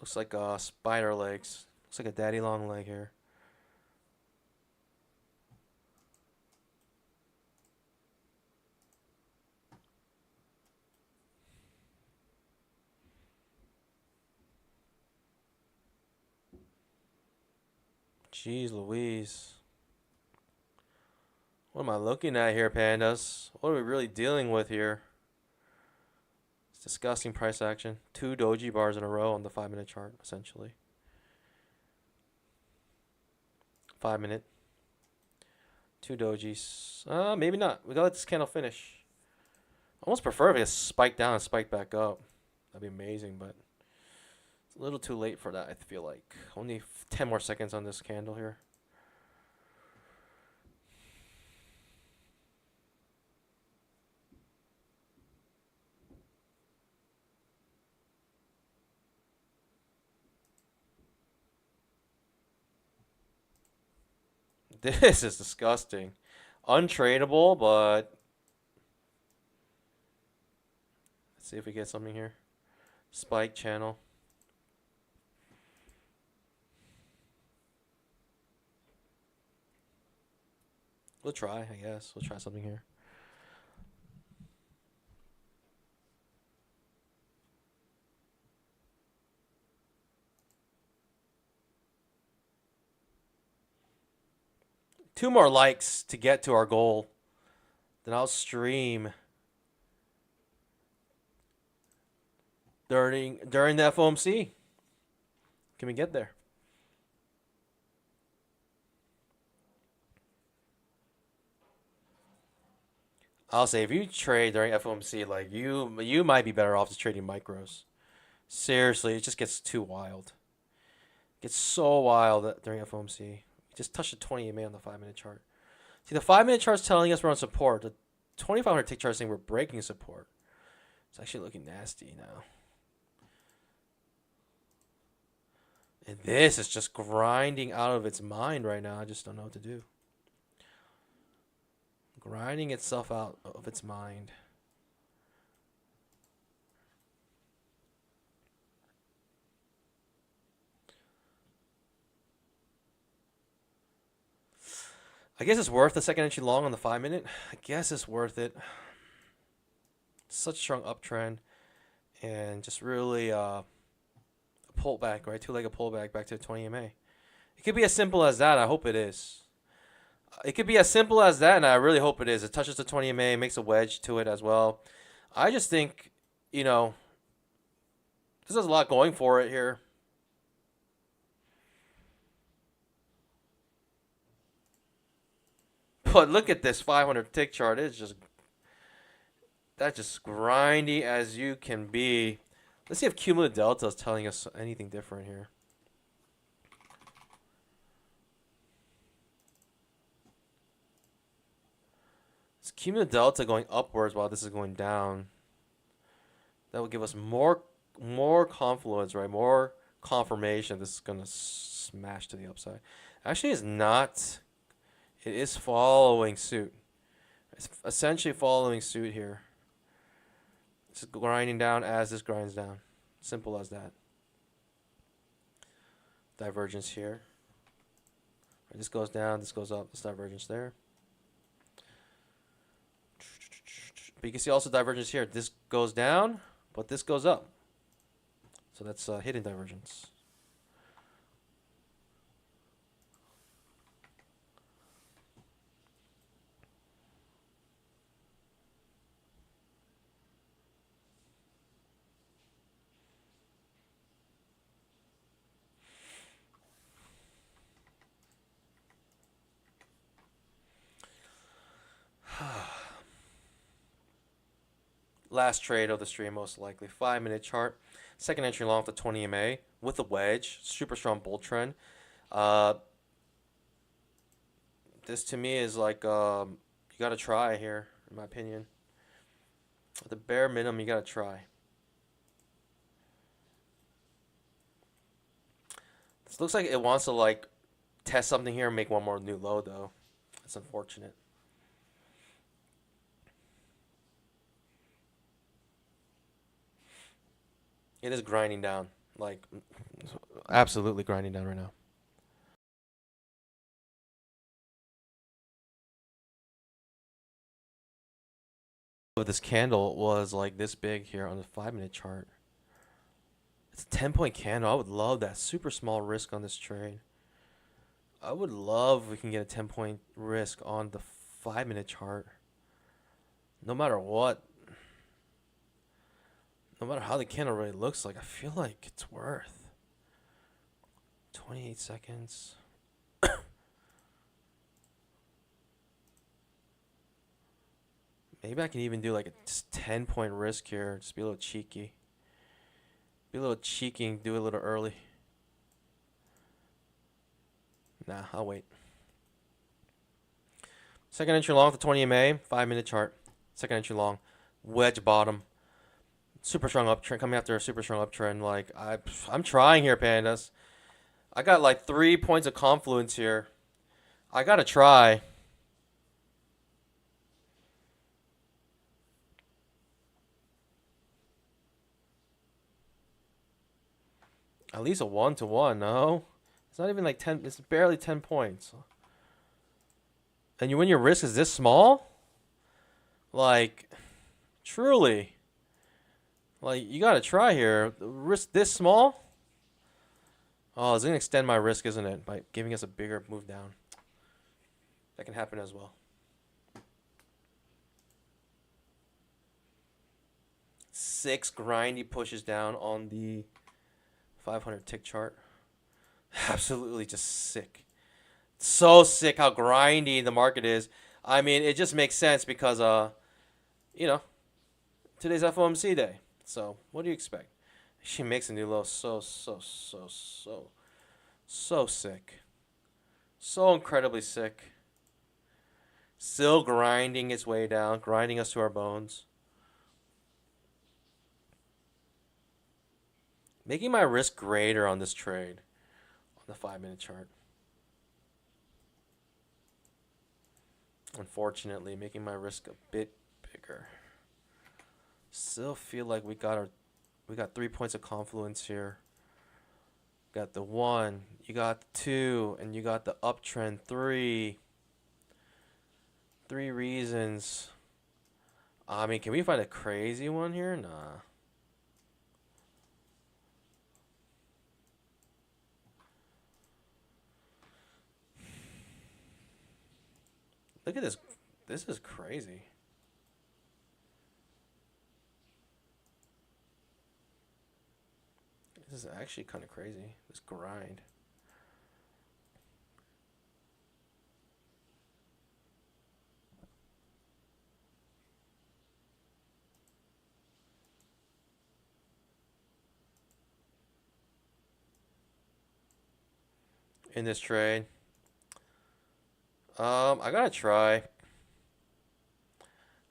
Looks like spider legs. Looks like a daddy long leg here. Jeez Louise. What am I looking at here, pandas? What are we really dealing with here? It's disgusting price action. 2 doji bars in a row on the 5-minute chart, essentially. 5-minute. 2 dojis. Maybe not. We gotta let this candle finish. I almost prefer if it spiked down and spiked back up. That'd be amazing, but it's a little too late for that, I feel like. Only 10 more seconds on this candle here. This is disgusting. Untradeable, but let's see if we get something here. Spike channel. We'll try, I guess. We'll try something here. Two more likes to get to our goal. Then I'll stream during the FOMC. Can we get there? I'll say if you trade during FOMC, like you might be better off just trading micros. Seriously, it just gets too wild. It gets so wild during FOMC. We just touched the 20 EMA on the 5-minute chart. See, the 5-minute chart's telling us we're on support. The 2500 tick chart is saying we're breaking support. It's actually looking nasty now. And this is just grinding out of its mind right now. I just don't know what to do. Grinding itself out of its mind. I guess it's worth the second entry long on the 5-minute. I guess it's worth it. Such a strong uptrend. And just really a pullback, right? Two-legged pullback back to the 20 EMA. It could be as simple as that. I hope it is. It could be as simple as that, and I really hope it is. It touches the 20 EMA, makes a wedge to it as well. I just think, you know, this has a lot going for it here. But look at this 500 tick chart. It's just, that's just grindy as you can be. Let's see if cumulative delta is telling us anything different here. It's cumulative delta going upwards while this is going down. That will give us more confluence, right? More confirmation this is going to smash to the upside. Actually, it's not. It is following suit. It's essentially following suit here. It's grinding down as this grinds down. Simple as that. Divergence here. This goes down, this goes up. This divergence there. But you can see also divergence here. This goes down, but this goes up. So that's hidden divergence. Last trade of the stream, most likely. 5-minute chart. Second entry long to 20 EMA with a wedge. Super strong bull trend. This to me is like, you got to try here, in my opinion. At the bare minimum, you got to try. This looks like it wants to like test something here and make one more new low, though. It's unfortunate. It is grinding down, like absolutely grinding down right now. This candle was like this big here on the 5-minute chart. It's a 10-point candle. I would love that. Super small risk on this trade. I would love if we can get a 10-point risk on the 5-minute chart. No matter what. No matter how the candle really looks like, I feel like it's worth 28 seconds. Maybe I can even do like a 10-point risk here. Just be a little cheeky. Be a little cheeky and do it a little early. Nah, I'll wait. Second entry long to 20 MA, 5-minute chart. Second entry long. Wedge bottom. Super strong uptrend, coming after a super strong uptrend. Like I'm trying here, pandas. I got like 3 points of confluence here. I gotta try. At least a 1-to-1, no? It's not even like 10, it's barely 10 points. And when your risk is this small? Like, truly. Like, you gotta try here. The risk this small? Oh, it's gonna extend my risk, isn't it? By giving us a bigger move down. That can happen as well. 6 grindy pushes down on the 500 tick chart. Absolutely just sick. So sick how grindy the market is. I mean, it just makes sense because, you know, today's FOMC day. So, what do you expect? She makes a new low so sick. So incredibly sick. Still grinding its way down, grinding us to our bones. Making my risk greater on this trade on the 5-minute chart. Unfortunately, making my risk a bit bigger. Still feel like we got 3 points of confluence here. Got the 1, you got the 2, and you got the uptrend 3. 3 reasons. I mean, can we find a crazy one here? Nah. Look at this. This is crazy. This is actually kind of crazy. This grind. In this trade. I gotta try.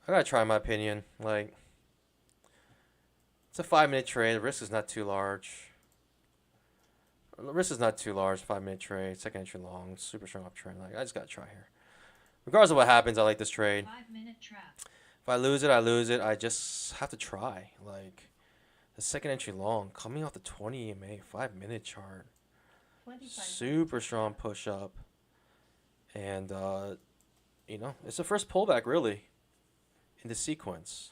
In my opinion. Like, it's a 5-minute trade. The risk is not too large. The risk is not too large. 5-minute trade, second entry long, super strong uptrend. Like I just gotta try here. Regardless of what happens, I like this trade. 5-minute trap. If I lose it, I lose it. I just have to try. Like the second entry long, coming off the 20 EMA, 5-minute chart, 25 super strong push up, and you know, it's the first pullback really in the sequence.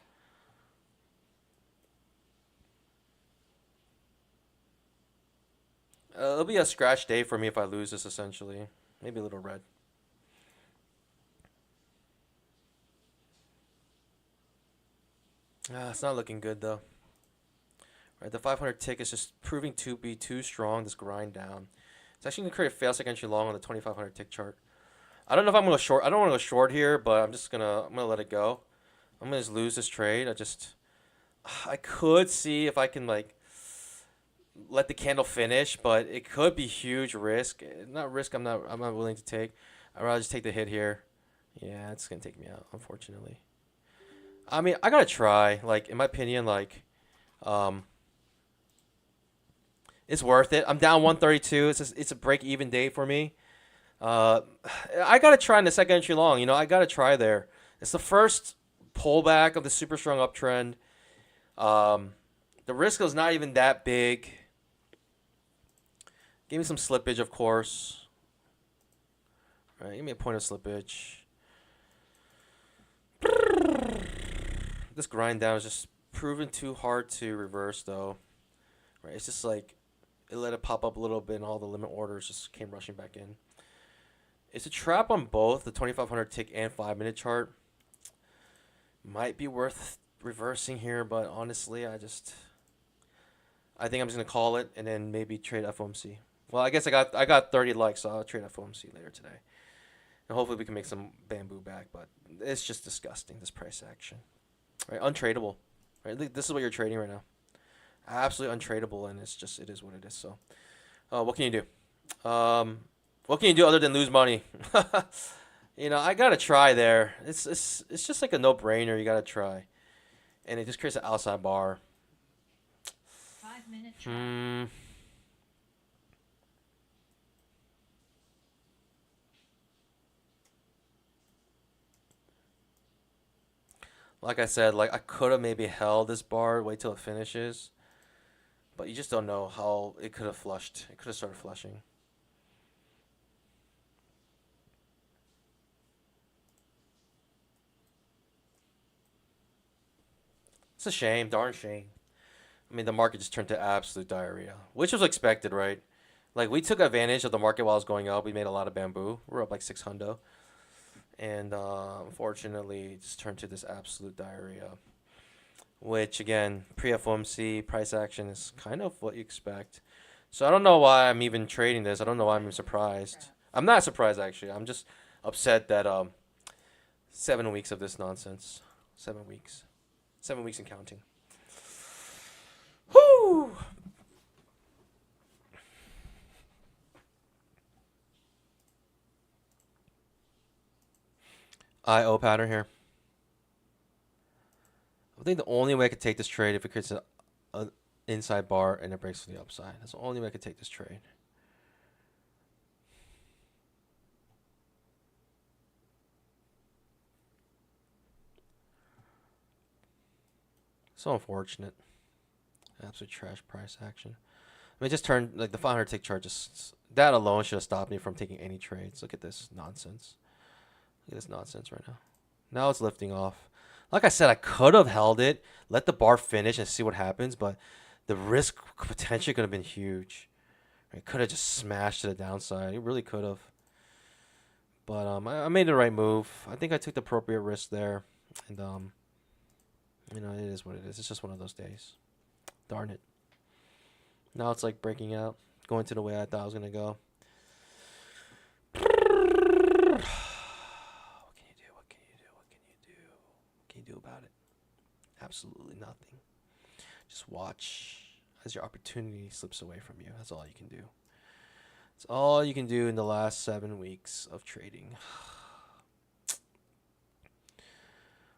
It'll be a scratch day for me if I lose this, essentially. Maybe a little red. It's not looking good, though. Right, the 500 tick is just proving to be too strong, this grind down. It's actually going to create a fail second entry long on the 2500 tick chart. I don't know if I'm going to short. I don't want to go short here, but I'm gonna let it go. I'm going to just lose this trade. I could see if I can, like, let the candle finish, but it could be huge risk. Not risk I'm not willing to take. I'd rather just take the hit here. Yeah, it's gonna take me out, unfortunately. I mean, I gotta try. Like, in my opinion, like, it's worth it. I'm down 132. It's a break even day for me. I gotta try in the second entry long. You know, I gotta try there. It's the first pullback of the super strong uptrend. The risk is not even that big. Give me some slippage, of course. All right, give me a point of slippage. This grind down is just proven too hard to reverse, though. Right, it's just like it let it pop up a little bit, and all the limit orders just came rushing back in. It's a trap on both the 2500 tick and 5-minute chart. Might be worth reversing here, but honestly, I think I'm just gonna call it and then maybe trade FOMC. Well, I guess I got 30 likes, so I'll trade FOMC later today. And hopefully we can make some bamboo back, but it's just disgusting, this price action. Right, untradeable. Right, this is what you're trading right now. Absolutely untradeable, and it is what it is. So, what can you do? What can you do other than lose money? You know, I gotta try there. It's just like a no-brainer. You gotta try, and it just creates an outside bar. 5-minute trap. Like I said, like I could have maybe held this bar, wait till it finishes, but you just don't know how it could have flushed. It could have started flushing. It's a shame, darn shame. I mean, the market just turned to absolute diarrhea, which was expected, right? Like, we took advantage of the market while it was going up. We made a lot of bamboo. We're up like 600. And unfortunately, it just turned to this absolute diarrhea, which, again, pre-FOMC price action is kind of what you expect. So I don't know why I'm even trading this. I don't know why I'm even surprised. I'm not surprised, actually. I'm just upset that 7 weeks of this nonsense. 7 weeks. 7 weeks and counting. Whoo! IO pattern here. I think the only way I could take this trade if it creates an inside bar and it breaks to the upside. That's the only way I could take this trade. So unfortunate. Absolute trash price action. I mean, it just turned, like, the 500 tick chart, just that alone should have stopped me from taking any trades. Look at this nonsense. Look at this nonsense right now. Now it's lifting off. Like I said, I could have held it, let the bar finish and see what happens, but the risk potentially could have been huge. It could have just smashed to the downside. It really could have. But I made the right move. I think I took the appropriate risk there. And, you know, it is what it is. It's just one of those days. Darn it. Now it's like breaking out, going to the way I thought I was going to go. What can you do? What can you do? What can you do? What can you do about it? Absolutely nothing. Just watch as your opportunity slips away from you. That's all you can do. That's all you can do in the last 7 weeks of trading.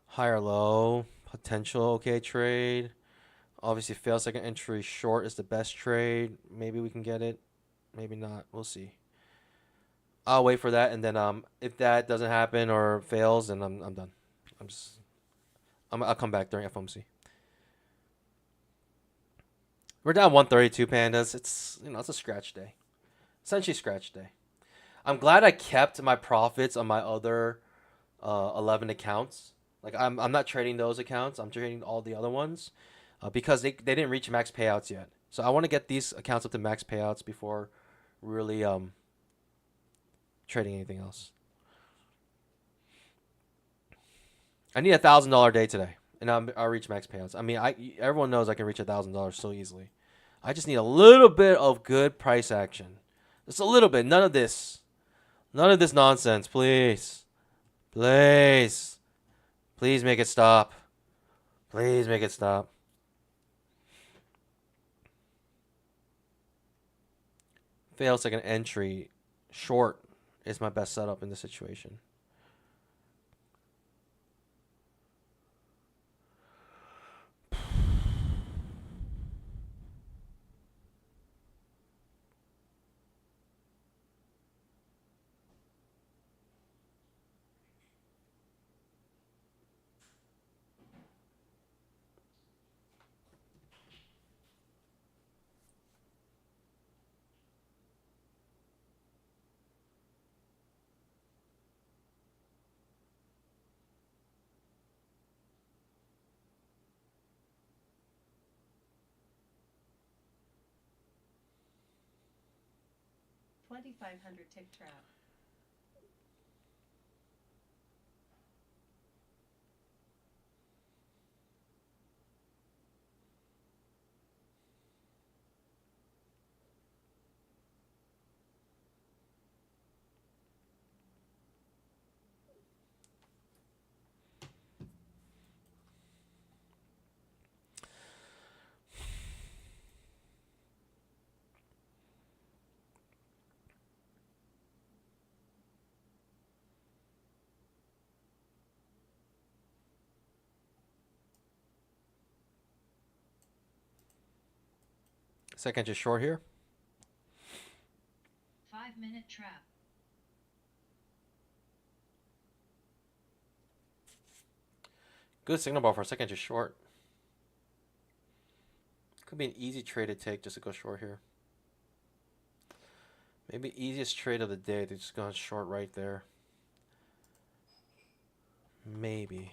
High or low, potential okay trade. Obviously, fail second entry short is the best trade. Maybe we can get it. maybe not. We'll see. I'll wait for that, and then if that doesn't happen or fails, then I'm done. I'm just I'll come back during FOMC. We're down 132 pandas. It's it's a scratch day, essentially scratch day. I'm glad I kept my profits on my other 11 accounts. Like I'm not trading those accounts. I'm trading all the other ones because they didn't reach max payouts yet. So I want to get these accounts up to max payouts before really trading anything else. I need $1,000 day today, and I'll reach max payouts. I mean, everyone knows I can reach $1,000 so easily. I just need a little bit of good price action, just a little bit. None of this nonsense, please, please, please make it stop. Please make it stop. Fail second entry, short is my best setup in this situation. $2,500 tick trap. Second just short here. 5-minute trap. Good signal bar for a second just short. Could be an easy trade to take just to go short here. Maybe easiest trade of the day to just go short right there. Maybe.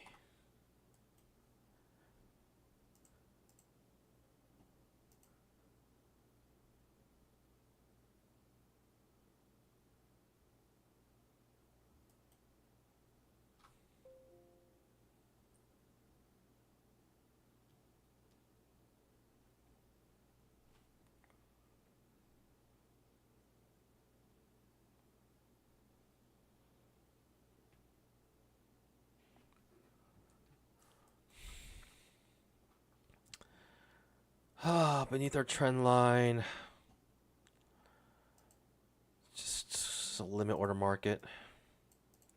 Beneath our trend line. Just a limit order market.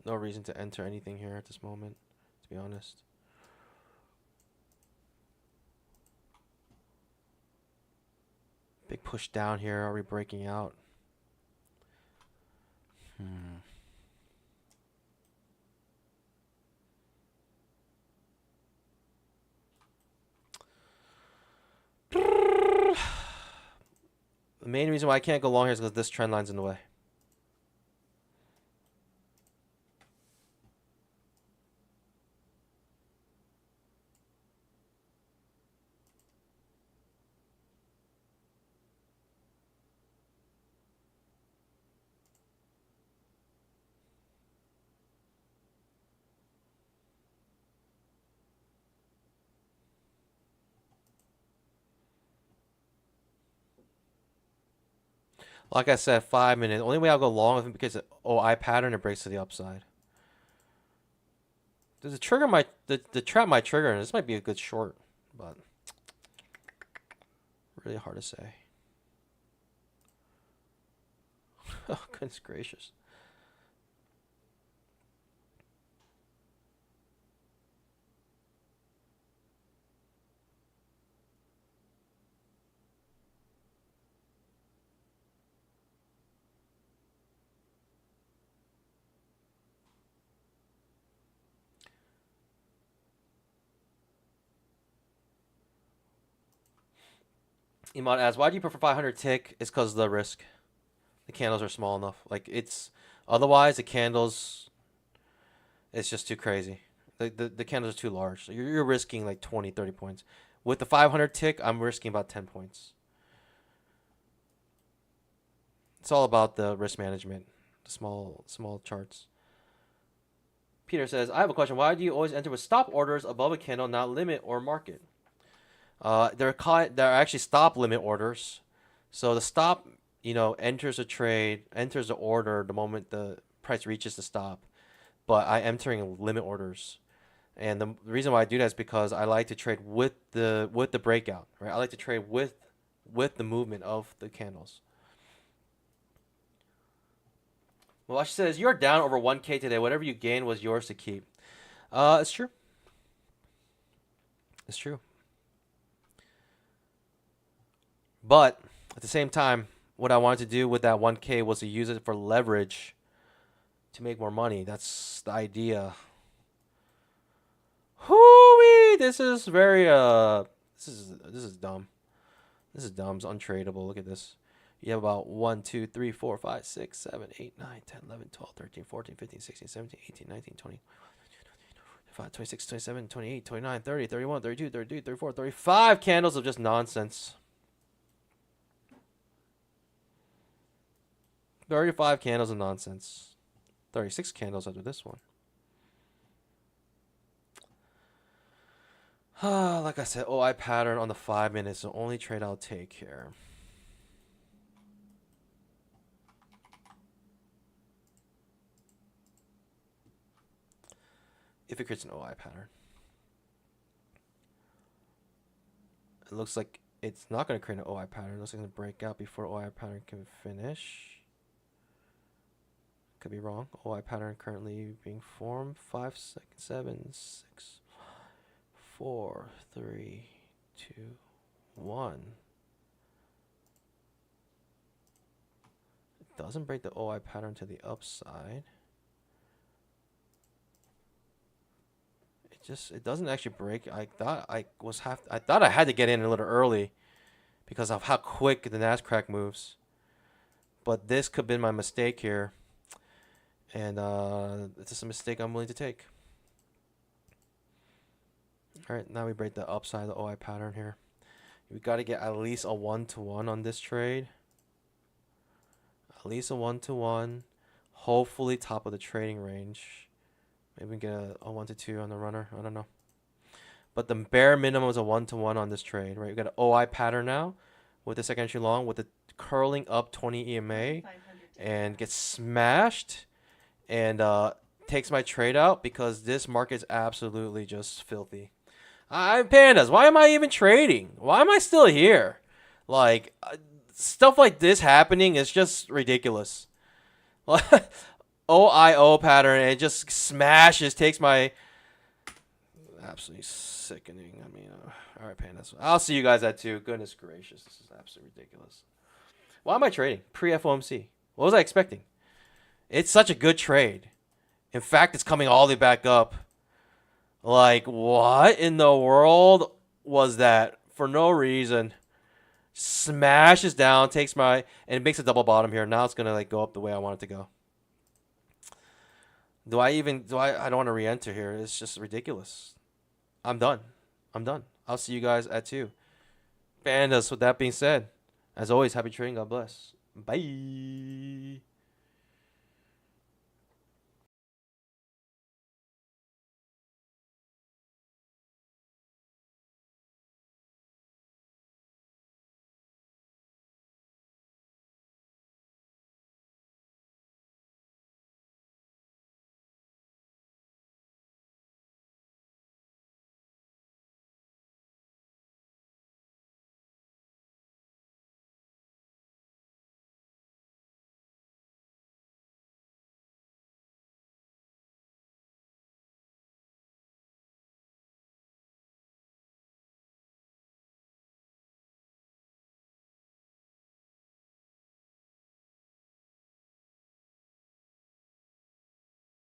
No reason to enter anything here at this moment, to be honest. Big push down here. Are we breaking out? The main reason why I can't go long here is because this trend line's in the way. Like I said, 5 minutes. The only way I'll go long is because I pattern it breaks to the upside. Does the trigger the trap might trigger, and this might be a good short, but really hard to say. Oh, goodness gracious. Iman asks, why do you prefer 500 tick? It's because of the risk. The candles are small enough. Like it's otherwise the candles, it's just too crazy. The candles are too large. So you're risking like 20, 30 points. With the 500 tick, I'm risking about 10 points. It's all about the risk management, the small charts. Peter says, I have a question. Why do you always enter with stop orders above a candle, not limit or market? They're actually stop limit orders. So the stop, enters a trade, enters the order the moment the price reaches the stop. But I'm entering limit orders. And the reason why I do that is because I like to trade with the breakout, right? I like to trade with the movement of the candles. Well, she says, you're down over 1K today. Whatever you gained was yours to keep. It's true. It's true. But at the same time, what I wanted to do with that 1K was to use it for leverage to make more money. That's the idea. Hoo-wee! This is very this is dumb. This is dumb. It's untradeable. Look at this. You have about 1, 2, 3, 4, 5, 6, 7, 8, 9, 10, 11, 12, 13, 14, 15, 16, 17, 18, 19, 20, 25, 26, 27, 28, 29, 30, 31, 32, 33, 34, 35 candles of just nonsense. 35 candles of nonsense. 36 candles after this one. Like I said, OI pattern on the 5 minutes. The only trade I'll take here. If it creates an OI pattern. It looks like it's not going to create an OI pattern. It looks like it's going to break out before OI pattern can finish. Could be wrong. OI pattern currently being formed. 5 seconds. 7, 6, 4, 3, 2, 1. It doesn't break the OI pattern to the upside. It doesn't actually break. I thought I had to get in a little early because of how quick the Nascraq moves. But this could have been my mistake here. And it's just a mistake I'm willing to take. Alright, now we break the upside of the OI pattern here. We got to get at least a 1-to-1 on this trade. At least a 1-to-1. Hopefully top of the trading range. Maybe we get a 1-to-2 on the runner. I don't know. But the bare minimum is a 1-to-1 on this trade, right? We got an OI pattern now with the second entry long with the curling up 20 EMA and gets smashed and takes my trade out because this market's absolutely just filthy. Pandas, why am I even trading? Why am I still here? Like, stuff like this happening is just ridiculous. OIO pattern, and it just smashes, takes my... Absolutely sickening. I mean, all right, Pandas. I'll see you guys at 2. Goodness gracious, this is absolutely ridiculous. Why am I trading? Pre-FOMC. What was I expecting? It's such a good trade. In fact, it's coming all the way back up. Like, what in the world was that? For no reason. Smashes down, takes my... And it makes a double bottom here. Now it's going to like go up the way I want it to go. I don't want to re-enter here. It's just ridiculous. I'm done. I'll see you guys at 2. Pandas, with that being said, as always, happy trading. God bless. Bye.